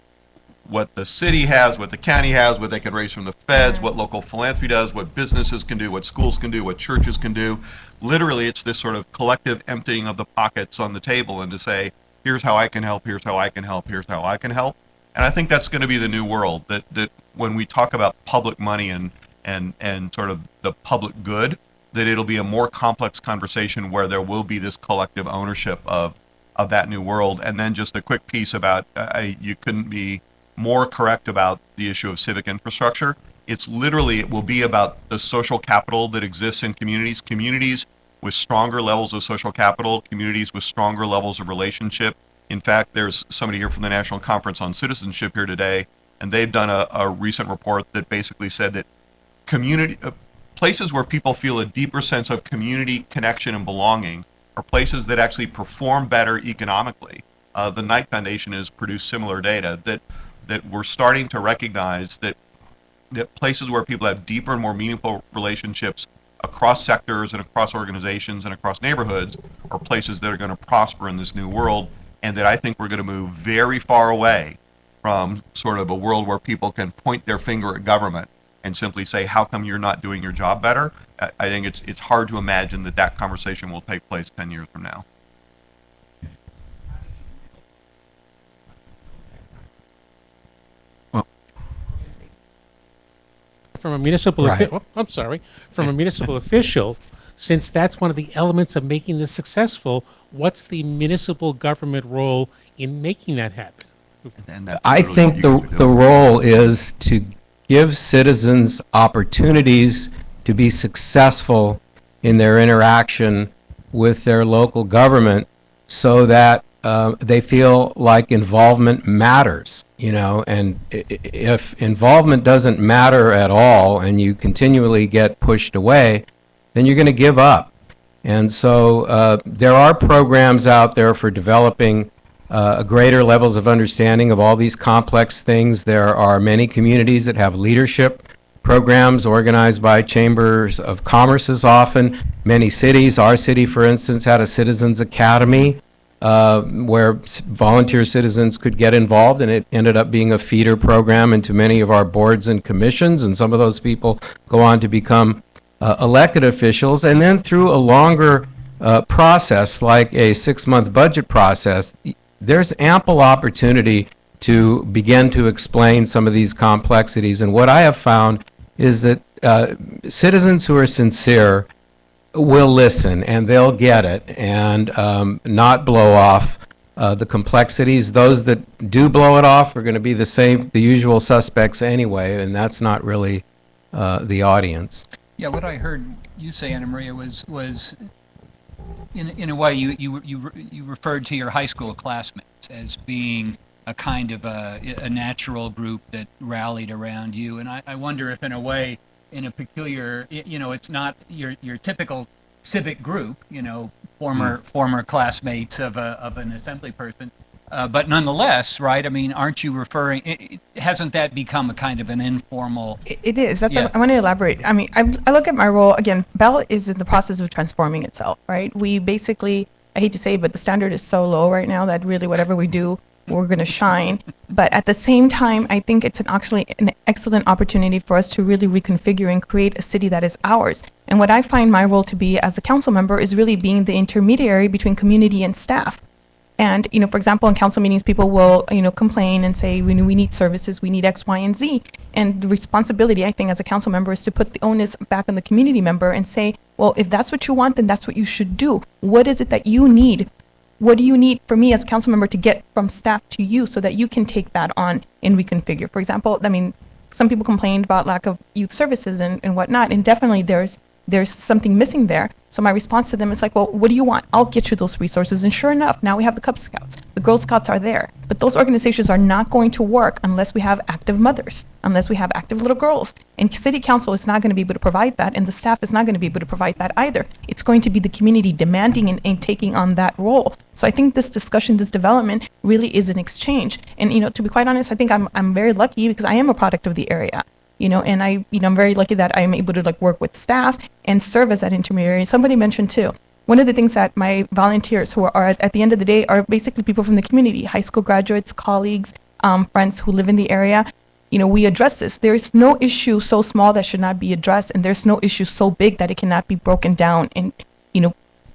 what the city has, what the county has, what they can raise from the feds, what local philanthropy does, what businesses can do, what schools can do, what churches can do. Literally, it's this sort of collective emptying of the pockets on the table, and to say, here's how I can help, here's how I can help, here's how I can help. And I think that's going to be the new world, that when we talk about public money and sort of the public good, that it'll be a more complex conversation where there will be this collective ownership of that new world. And then just a quick piece about, you couldn't be more correct about the issue of civic infrastructure. It's literally, it will be about the social capital that exists in communities with stronger levels of social capital, communities with stronger levels of relationship. In fact, there's somebody here from the National Conference on Citizenship here today, and they've done a recent report that basically said that places where people feel a deeper sense of community connection and belonging are places that actually perform better economically. The Knight Foundation has produced similar data that we're starting to recognize that places where people have deeper and more meaningful relationships across sectors and across organizations and across neighborhoods are places that are going to prosper in this new world, and that I think we're going to move very far away from sort of a world where people can point their finger at government and simply say, how come you're not doing your job better? I think it's hard to imagine that conversation will take place 10 years from now. From a municipal from a municipal official, since that's one of the elements of making this successful, what's the municipal government role in making that happen? I think the role is to give citizens opportunities to be successful in their interaction with their local government, so that they feel like involvement matters, and if involvement doesn't matter at all and you continually get pushed away, then you're going to give up. And so there are programs out there for developing greater levels of understanding of all these complex things. There are many communities that have leadership programs organized by chambers of commerces often. Many cities, our city, for instance, had a citizens academy where volunteer citizens could get involved, and it ended up being a feeder program into many of our boards and commissions, and some of those people go on to become elected officials. And then through a longer process, like a 6-month budget process, there's ample opportunity to begin to explain some of these complexities. And what I have found is that citizens who are sincere will listen, and they'll get it, and not blow off the complexities. Those that do blow it off are going to be the usual suspects anyway, and that's not really the audience. Yeah, what I heard you say, Anna Maria, was in a way you referred to your high school classmates as being a kind of a natural group that rallied around you, and I wonder if in a way, in a peculiar, it's not your typical civic group, former classmates of an assembly person. But nonetheless, right? I mean, aren't you referring? Hasn't that become a kind of an informal? It is. That's Yeah. I want to elaborate. I mean, I look at my role again. Bell is in the process of transforming itself, right? We basically, I hate to say it, but the standard is so low right now that really whatever we do, we're going to shine. But at the same time, I think it's actually an excellent opportunity for us to really reconfigure and create a city that is ours. And what I find my role to be as a council member is really being the intermediary between community and staff. And, for example, in council meetings, people will, complain and say, we need services, we need X, Y, and Z. And the responsibility, I think, as a council member is to put the onus back on the community member and say, well, if that's what you want, then that's what you should do. What is it that you need? What do you need for me as a council member to get from staff to you so that you can take that on and reconfigure? For example, I mean, some people complained about lack of youth services and whatnot, and definitely there's something missing there. So my response to them is like, well, what do you want? I'll get you those resources. And sure enough, now we have the Cub Scouts. The Girl Scouts are there. But those organizations are not going to work unless we have active mothers, unless we have active little girls. And city council is not going to be able to provide that, and the staff is not going to be able to provide that either. It's going to be the community demanding and taking on that role. So I think this discussion, this development really is an exchange. And, to be quite honest, I think I'm very lucky because I am a product of the area. And I'm very lucky that I'm able to work with staff and serve as that intermediary. Somebody mentioned too, one of the things that my volunteers who are at the end of the day are basically people from the community, high school graduates, colleagues, friends who live in the area. We address this. There's no issue so small that should not be addressed, and there's no issue so big that it cannot be broken down and,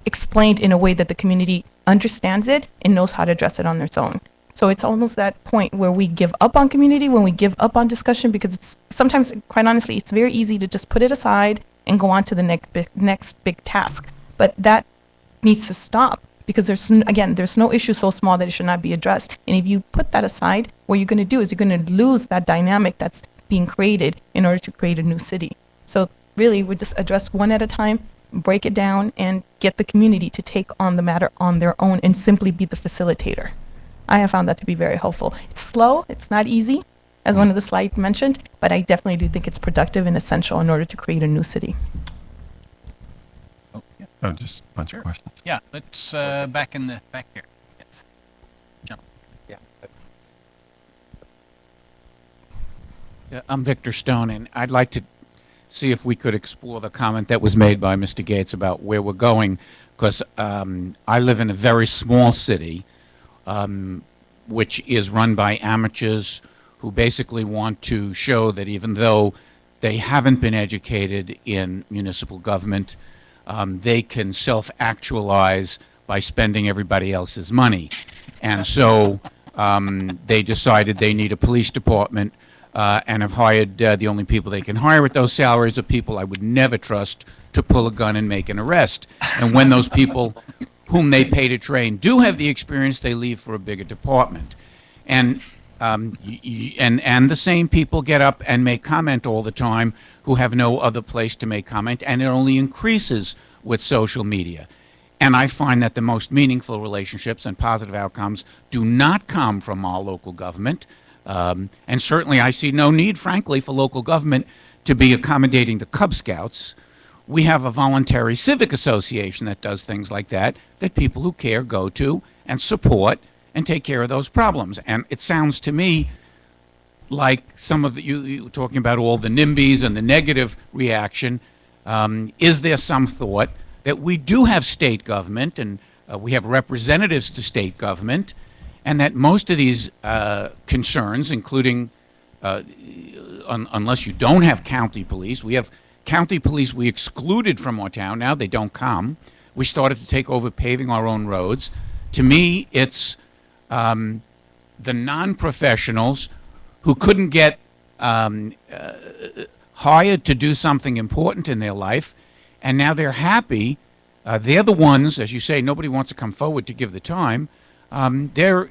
explained in a way that the community understands it and knows how to address it on its own. So it's almost that point where we give up on community, when we give up on discussion, because it's sometimes, quite honestly, it's very easy to just put it aside and go on to the next big task. But that needs to stop because there's no issue so small that it should not be addressed. And if you put that aside, what you're going to do is you're going to lose that dynamic that's being created in order to create a new city. So really, we just address one at a time, break it down, and get the community to take on the matter on their own and simply be the facilitator. I have found that to be very helpful. It's slow, it's not easy, as one of the slides mentioned, but I definitely do think it's productive and essential in order to create a new city. Oh, yeah. Oh, just a bunch of questions. Yeah, let's back here. Yes. Jump. Yeah, I'm Victor Stone, and I'd like to see if we could explore the comment that was made by Mr. Gates about where we're going, because I live in a very small city, which is run by amateurs who basically want to show that even though they haven't been educated in municipal government, they can self-actualize by spending everybody else's money. And so they decided they need a police department and have hired the only people they can hire at those salaries are people I would never trust to pull a gun and make an arrest. And when those people whom they pay to train do have the experience, they leave for a bigger department. And and the same people get up and make comment all the time who have no other place to make comment, and it only increases with social media. And I find that the most meaningful relationships and positive outcomes do not come from our local government. And certainly I see no need, frankly, for local government to be accommodating the Cub Scouts. We have a voluntary civic association that does things like that people who care go to and support and take care of those problems. And it sounds to me like some of you were talking about all the NIMBYs and the negative reaction. Is there some thought that we do have state government and we have representatives to state government, and that most of these concerns, including unless you don't have county police, we have county police we excluded from our town. Now they don't come. We started to take over paving our own roads. To me, it's the non-professionals who couldn't get hired to do something important in their life, and now they're happy. They're the ones, as you say, nobody wants to come forward to give the time. they're,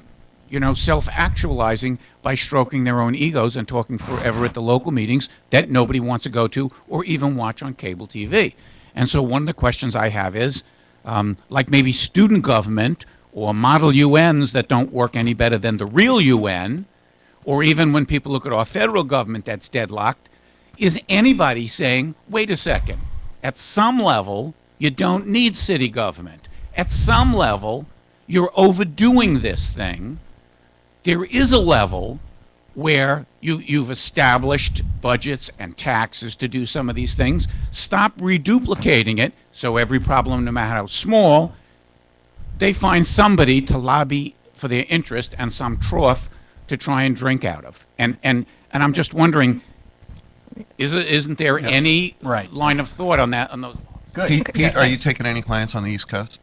self-actualizing by stroking their own egos and talking forever at the local meetings that nobody wants to go to or even watch on cable TV. And so one of the questions I have is, like maybe student government or model UNs that don't work any better than the real UN, or even when people look at our federal government that's deadlocked, is anybody saying, wait a second, at some level, you don't need city government. At some level, you're overdoing this thing. There is a level where you've established budgets and taxes to do some of these things. Stop reduplicating it, so every problem, no matter how small, they find somebody to lobby for their interest and some trough to try and drink out of. And I'm just wondering, isn't there any line of thought on that? On those? Good. Pete, are you taking any clients on the East Coast?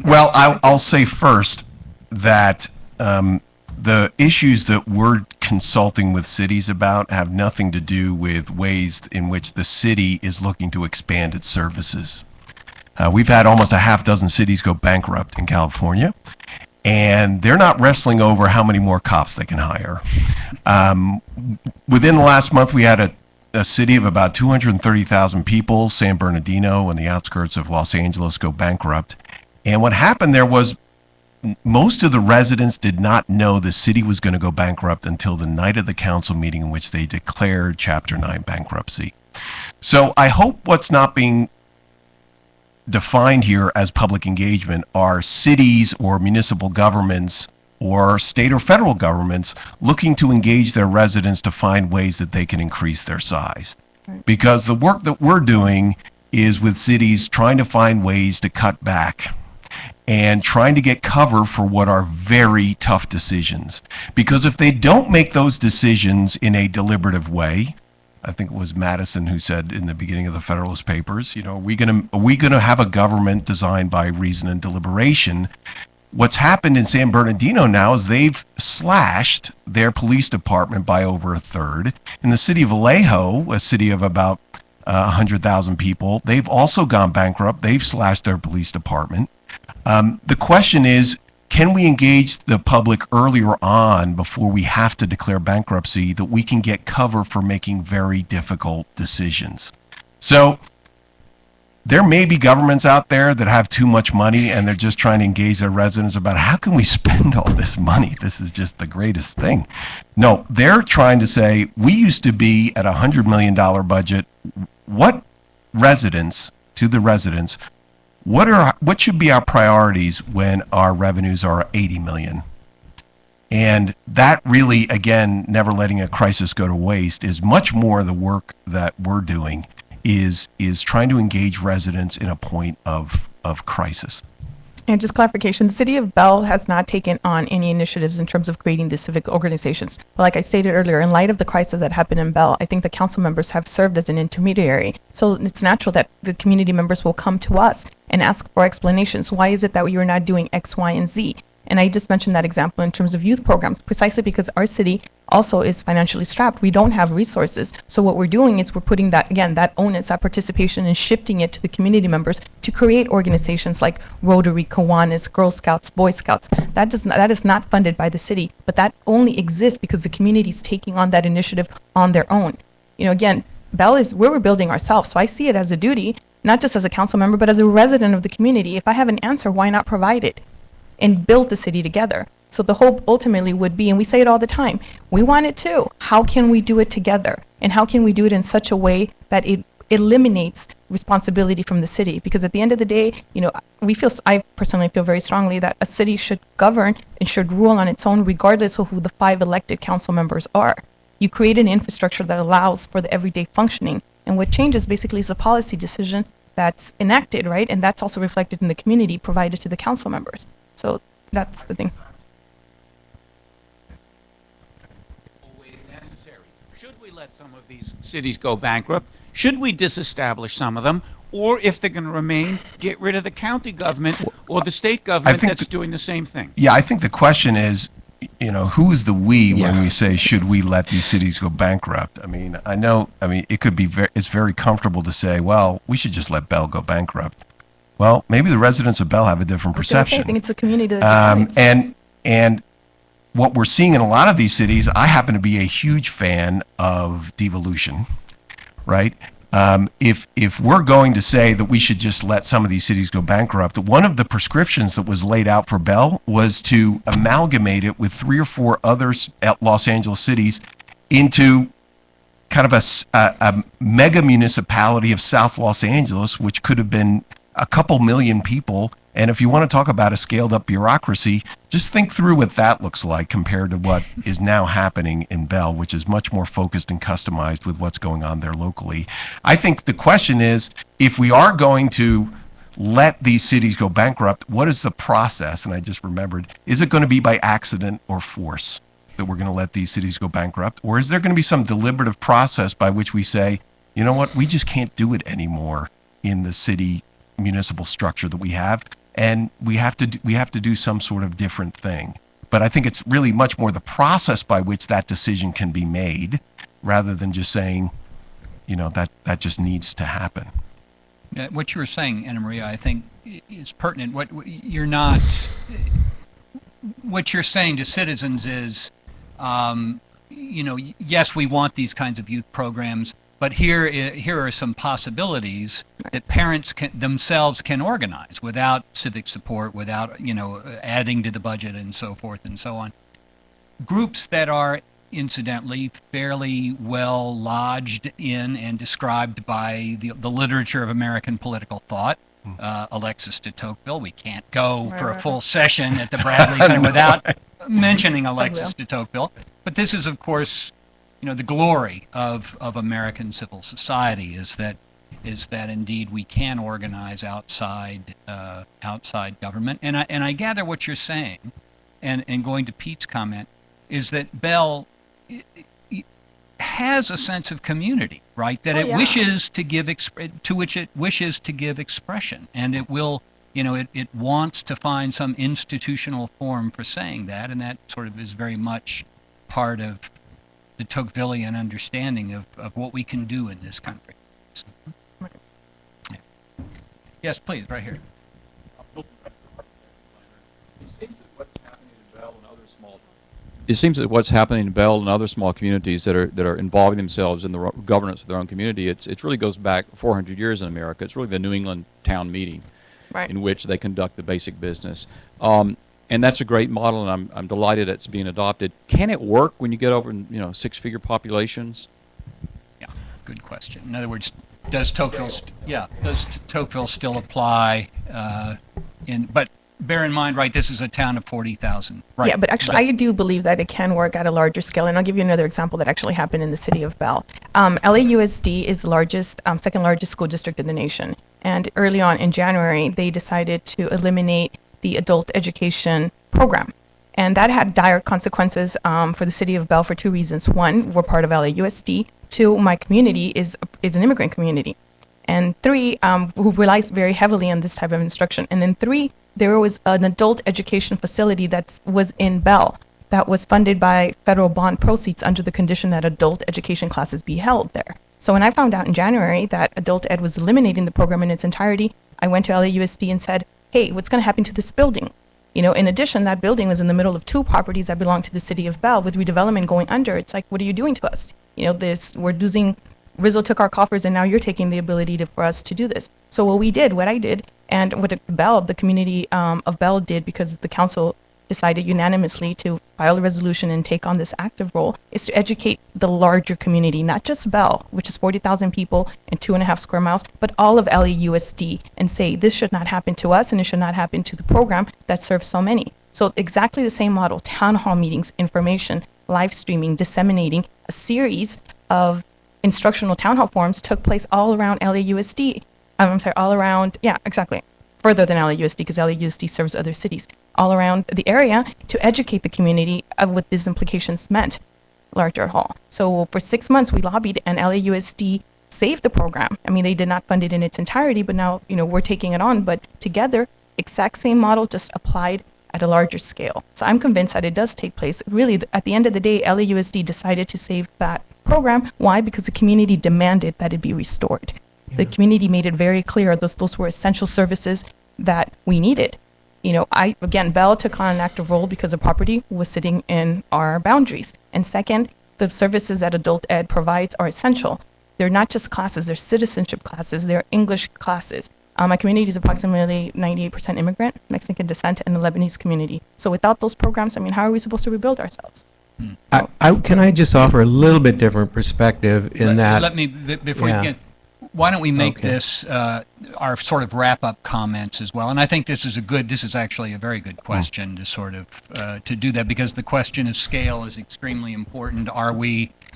Well, I'll say first that the issues that we're consulting with cities about have nothing to do with ways in which the city is looking to expand its services. We've had almost a half dozen cities go bankrupt in California, and they're not wrestling over how many more cops they can hire. Within the last month, we had a city of about 230,000 people, San Bernardino, on the outskirts of Los Angeles, go bankrupt. And what happened there was most of the residents did not know the city was going to go bankrupt until the night of the council meeting in which they declared Chapter 9 bankruptcy. So I hope what's not being defined here as public engagement are cities or municipal governments or state or federal governments looking to engage their residents to find ways that they can increase their size. Because the work that we're doing is with cities trying to find ways to cut back and trying to get cover for what are very tough decisions. Because if they don't make those decisions in a deliberative way, I think it was Madison who said in the beginning of the Federalist Papers, are we gonna have a government designed by reason and deliberation? What's happened in San Bernardino now is they've slashed their police department by over a third. In the city of Vallejo, a city of about 100,000 people, they've also gone bankrupt. They've slashed their police department. The question is, can we engage the public earlier on before we have to declare bankruptcy that we can get cover for making very difficult decisions? So there may be governments out there that have too much money and they're just trying to engage their residents about how can we spend all this money? This is just the greatest thing. No, they're trying to say, we used to be at $100 million budget. What should be our priorities when our revenues are 80 million? And that really, again, never letting a crisis go to waste is much more the work that we're doing is trying to engage residents in a point of crisis. And just clarification, the city of Bell has not taken on any initiatives in terms of creating the civic organizations. But like I stated earlier, in light of the crisis that happened in Bell, I think the council members have served as an intermediary. So it's natural that the community members will come to us and ask for explanations. Why is it that you're not doing X, Y, and Z? And I just mentioned that example in terms of youth programs, precisely because our city also is financially strapped. We don't have resources. So what we're doing is we're putting that, again, that onus, that participation, and shifting it to the community members to create organizations like Rotary, Kiwanis, Girl Scouts, Boy Scouts. That is not funded by the city, but that only exists because the community is taking on that initiative on their own. Again, Bell is where we're building ourselves. So I see it as a duty, not just as a council member, but as a resident of the community. If I have an answer, why not provide it and build the city together? So the hope ultimately would be, and we say it all the time, we want it too. How can we do it together? And how can we do it in such a way that it eliminates responsibility from the city? Because at the end of the day, I personally feel very strongly that a city should govern and should rule on its own regardless of who the 5 elected council members are. You create an infrastructure that allows for the everyday functioning. And what changes basically is a policy decision that's enacted, right? And that's also reflected in the community provided to the council members. So that's the thing. Always necessary. Should we let some of these cities go bankrupt? Should we disestablish some of them? Or if they're going to remain, get rid of the county government or the state government that's doing the same thing? Yeah, I think the question is, who's the we when we say, should we let these cities go bankrupt? It could be it's very comfortable to say, well, we should just let Bell go bankrupt. Well, maybe the residents of Bell have a different I was gonna say, perception. I think it's the community that decides. And what we're seeing in a lot of these cities, I happen to be a huge fan of devolution, right? If we're going to say that we should just let some of these cities go bankrupt, one of the prescriptions that was laid out for Bell was to amalgamate it with 3 or 4 other Los Angeles cities into kind of a mega municipality of South Los Angeles, which could have been a couple million people. And if you want to talk about a scaled up bureaucracy, just think through what that looks like compared to what is now happening in Bell, which is much more focused and customized with what's going on there locally. I think the question is, if we are going to let these cities go bankrupt, what is the process? And I just remembered, is it going to be by accident or force that we're going to let these cities go bankrupt? Or is there going to be some deliberative process by which we say, you know what, we just can't do it anymore in the city municipal structure that we have, and we have to do some sort of different thing. But I think it's really much more the process by which that decision can be made, rather than just saying, you know, that just needs to happen. What you were saying, Anna Maria, I think is pertinent. What you're saying to citizens is, you know, yes, we want these kinds of youth programs, but here are some possibilities that parents themselves can organize without civic support, without, you know, adding to the budget and so forth and so on. Groups that are, incidentally, fairly well lodged in and described by the literature of American political thought. Alexis de Tocqueville. We can't go for a full session at the Bradley Center without mentioning Alexis de Tocqueville. But this is, of course, you know, the glory of American civil society is that indeed we can organize outside government. And I gather what you're saying, and going to Pete's comment, is that Bell has a sense of community, right? That it wishes to give to which it wishes to give expression, and it will, you know, it wants to find some institutional form for saying that, and that sort of is very much part of the Tocquevillian understanding of what we can do in this country. So, yeah. Yes, please, right here. It seems that what's happening in Bell and other small communities that are involving themselves in the governance of their own community, it really goes back 400 years in America. It's really the New England town meeting, Right. in which they conduct the basic business. And that's a great model, and I'm delighted it's being adopted. Can it work when you get over, you know, 6-figure populations? Yeah, good question. In other words, does Tocqueville still apply? But bear in mind, right, this is a town of 40,000. Right. Yeah, but actually, I do believe that it can work at a larger scale. And I'll give you another example that actually happened in the city of Bell. LAUSD is the largest, second largest school district in the nation. And early on in January, they decided to eliminate the adult education program. And that had dire consequences for the city of Bell for 2 reasons. One, we're part of LAUSD. 2, my community is an immigrant community. And 3, who relies very heavily on this type of instruction. And then 3, there was an adult education facility that was in Bell that was funded by federal bond proceeds under the condition that adult education classes be held there. So when I found out in January that adult ed was eliminating the program in its entirety, I went to LAUSD and said, hey, what's going to happen to this building? You know, in addition, that building was in the middle of 2 properties that belong to the city of Bell with redevelopment going under. It's like, what are you doing to us? You know, we're losing, Rizzo took our coffers and now you're taking the ability for us to do this. So what I did, and what the community of Bell did, because the council decided unanimously to file a resolution and take on this active role, is to educate the larger community, not just Bell, which is 40,000 people and 2.5 square miles, but all of LAUSD, and say this should not happen to us and it should not happen to the program that serves so many. So exactly the same model: town hall meetings, information, live streaming, disseminating a series of instructional town hall forums took place all around LAUSD. All around, yeah, exactly. Further than LAUSD, because LAUSD serves other cities, all around the area to educate the community of what these implications meant, larger hall. So for 6 months, we lobbied, and LAUSD saved the program. I mean, they did not fund it in its entirety, but now, you know, we're taking it on. But together, exact same model, just applied at a larger scale. So I'm convinced that it does take place. Really, at the end of the day, LAUSD decided to save that program. Why? Because the community demanded that it be restored. The community made it very clear those were essential services that we needed. You know, Bell took on an active role because the property was sitting in our boundaries. And second, the services that adult ed provides are essential. They're not just classes, they're citizenship classes, they're English classes. My community is approximately 98% immigrant, Mexican descent, and the Lebanese community. So without those programs, I mean, how are we supposed to rebuild ourselves? Can I just offer a little bit different perspective in that? Let me, before Yeah. you get, why don't we make Okay. this our sort of wrap-up comments as well? And I think this is actually a very good question to sort of, to do that, because the question of scale is extremely important.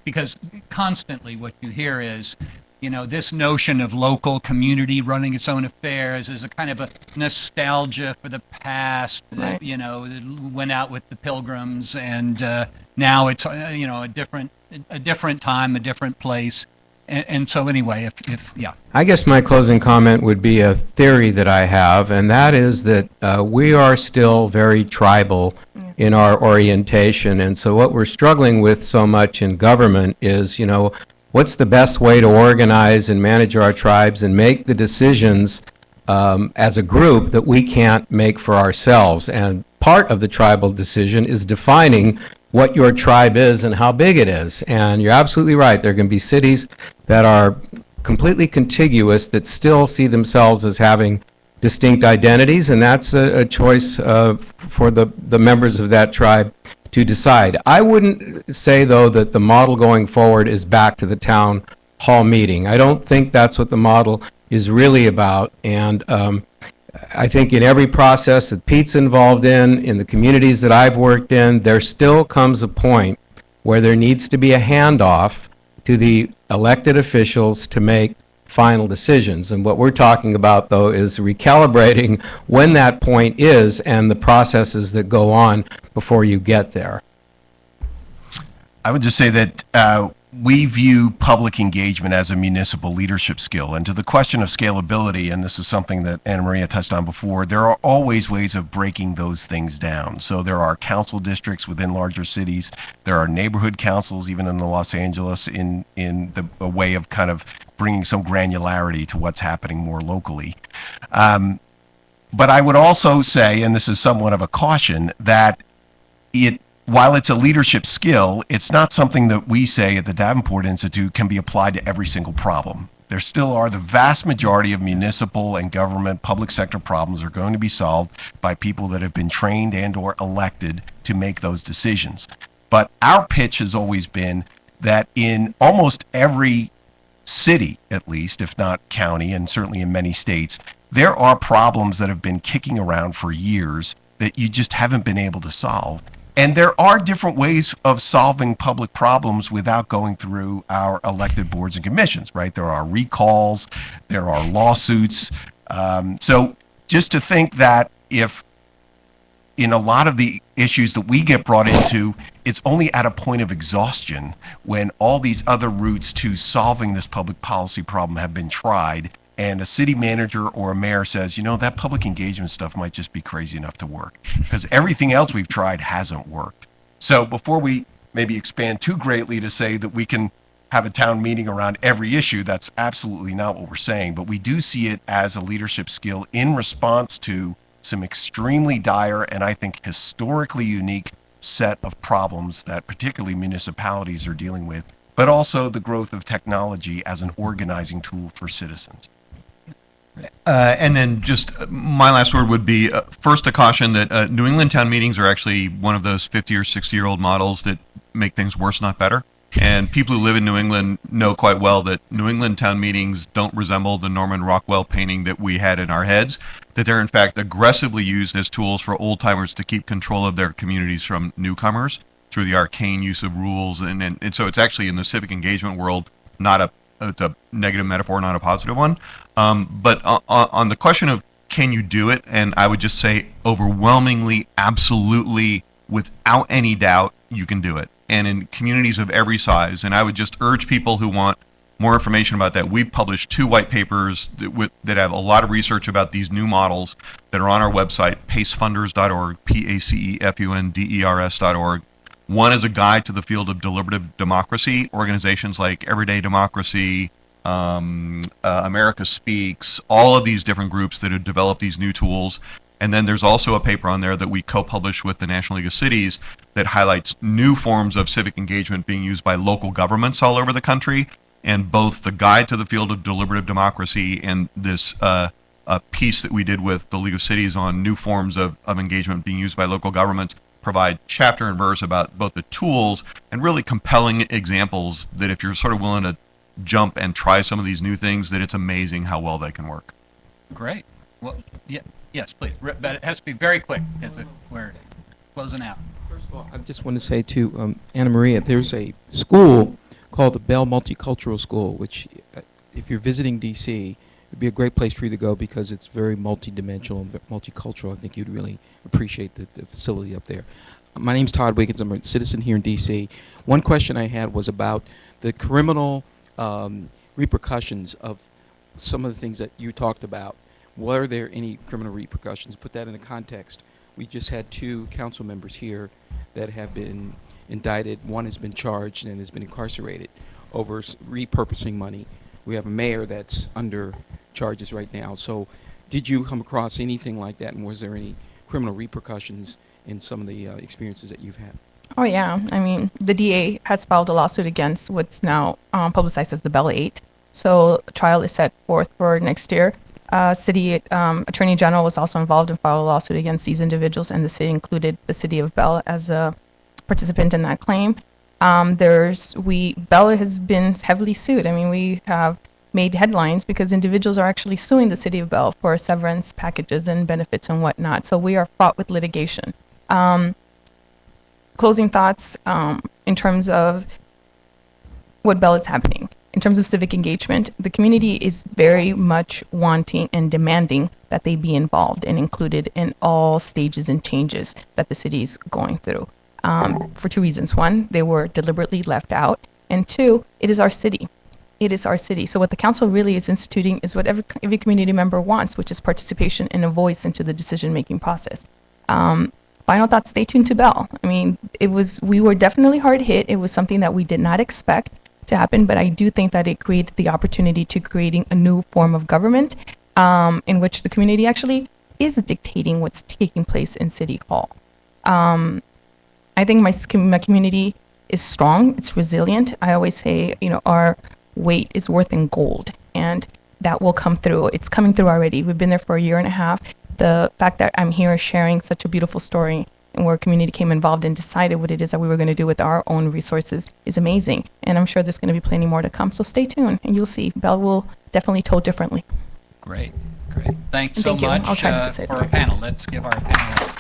Because constantly what you hear is, you know, this notion of local community running its own affairs is a kind of a nostalgia for the past that, Right. you know, that went out with the Pilgrims, and now it's, you know, a different time, a different place. And so anyway, yeah. I guess my closing comment would be a theory that I have, and that is that we are still very tribal in our orientation. And so what we're struggling with so much in government is, you know, what's the best way to organize and manage our tribes and make the decisions as a group that we can't make for ourselves. And part of the tribal decision is defining what your tribe is and how big it is. And you're absolutely right. There can be cities that are completely contiguous that still see themselves as having distinct identities, and that's a choice for the members of that tribe to decide. I wouldn't say, though, that the model going forward is back to the town hall meeting. I don't think that's what the model is really about. And I think in every process that Pete's involved in the communities that I've worked in, there still comes a point where there needs to be a handoff to the elected officials to make final decisions. And what we're talking about, though, is recalibrating when that point is and the processes that go on before you get there. I would just say that we view public engagement as a municipal leadership skill. And to the question of scalability, and this is something that Anna Maria touched on before, there are always ways of breaking those things down. So there are council districts within larger cities. There are neighborhood councils, even in Los Angeles, in a way of kind of bringing some granularity to what's happening more locally. But I would also say, and this is somewhat of a caution, that while it's a leadership skill, it's not something that we say at the Davenport Institute can be applied to every single problem. There still are the vast majority of municipal and government public sector problems are going to be solved by people that have been trained and or elected to make those decisions. But our pitch has always been that in almost every city, at least, if not county, and certainly in many states, there are problems that have been kicking around for years that you just haven't been able to solve. And there are different ways of solving public problems without going through our elected boards and commissions, right? There are recalls, there are lawsuits. So just to think that if in a lot of the issues that we get brought into, it's only at a point of exhaustion when all these other routes to solving this public policy problem have been tried, and a city manager or a mayor says, you know, that public engagement stuff might just be crazy enough to work because everything else we've tried hasn't worked. So before we maybe expand too greatly to say that we can have a town meeting around every issue, that's absolutely not what we're saying. But we do see it as a leadership skill in response to some extremely dire and I think historically unique set of problems that particularly municipalities are dealing with, but also the growth of technology as an organizing tool for citizens. And then just my last word would be, first, a caution that New England town meetings are actually one of those 50 or 60-year-old models that make things worse, not better. And people who live in New England know quite well that New England town meetings don't resemble the Norman Rockwell painting that we had in our heads, that they're in fact aggressively used as tools for old-timers to keep control of their communities from newcomers through the arcane use of rules. And so it's actually, in the civic engagement world, it's a negative metaphor, not a positive one. But on the question of can you do it, and I would just say overwhelmingly, absolutely, without any doubt, you can do it. And in communities of every size. And I would just urge people who want more information about that. We've published 2 white papers that have a lot of research about these new models that are on our website, pacefunders.org, pacefunders.org. One is a guide to the field of deliberative democracy. Organizations like Everyday Democracy, America Speaks, all of these different groups that have developed these new tools. And then there's also a paper on there that we co-published with the National League of Cities that highlights new forms of civic engagement being used by local governments all over the country. And both the Guide to the Field of Deliberative Democracy and this piece that we did with the League of Cities on new forms of engagement being used by local governments provide chapter and verse about both the tools and really compelling examples that if you're sort of willing to jump and try some of these new things, that it's amazing how well they can work. Great. Well, yeah, yes, please. But it has to be very quick because we're closing out. First of all, I just want to say to Anna Maria, there's a school called the Bell Multicultural School, which if you're visiting D.C., it'd be a great place for you to go because it's very multidimensional and multicultural. I think you'd really appreciate the facility up there. My name's Todd Wiggins. I'm a citizen here in D.C. One question I had was about the criminal repercussions of some of the things that you talked about. Were there any criminal repercussions? Put that in a context. We just had 2 council members here that have been indicted. One has been charged and has been incarcerated over repurposing money. We have a mayor that's under charges right now. So did you come across anything like that, and was there any criminal repercussions in some of the experiences that you've had? Oh, yeah. I mean, the DA has filed a lawsuit against what's now publicized as the Bell 8. So a trial is set forth for next year. City Attorney General was also involved and filed a lawsuit against these individuals, and the city included the city of Bell as a participant in that claim. Bell has been heavily sued. I mean, we have made headlines because individuals are actually suing the city of Bell for severance packages and benefits and whatnot. So we are fraught with litigation. Closing thoughts in terms of what Bell is happening. In terms of civic engagement, the community is very much wanting and demanding that they be involved and included in all stages and changes that the city is going through. For 2 reasons. 1, they were deliberately left out. And 2, it is our city. It is our city. So what the council really is instituting is what every community member wants, which is participation and a voice into the decision-making process. Final thoughts, stay tuned to Bell. I mean, we were definitely hard hit. It was something that we did not expect to happen, but I do think that it created the opportunity to creating a new form of government in which the community actually is dictating what's taking place in City Hall. I think my community is strong. It's resilient. I always say, our weight is worth in gold, and that will come through. It's coming through already. We've been there for 1.5 years. The fact that I'm here sharing such a beautiful story and where community came involved and decided what it is that we were going to do with our own resources is amazing. And I'm sure there's going to be plenty more to come. So stay tuned and you'll see. Bell will definitely toll differently. Great. Thanks so Thank you. much I'll try not to say for that. our panel. Let's give our panel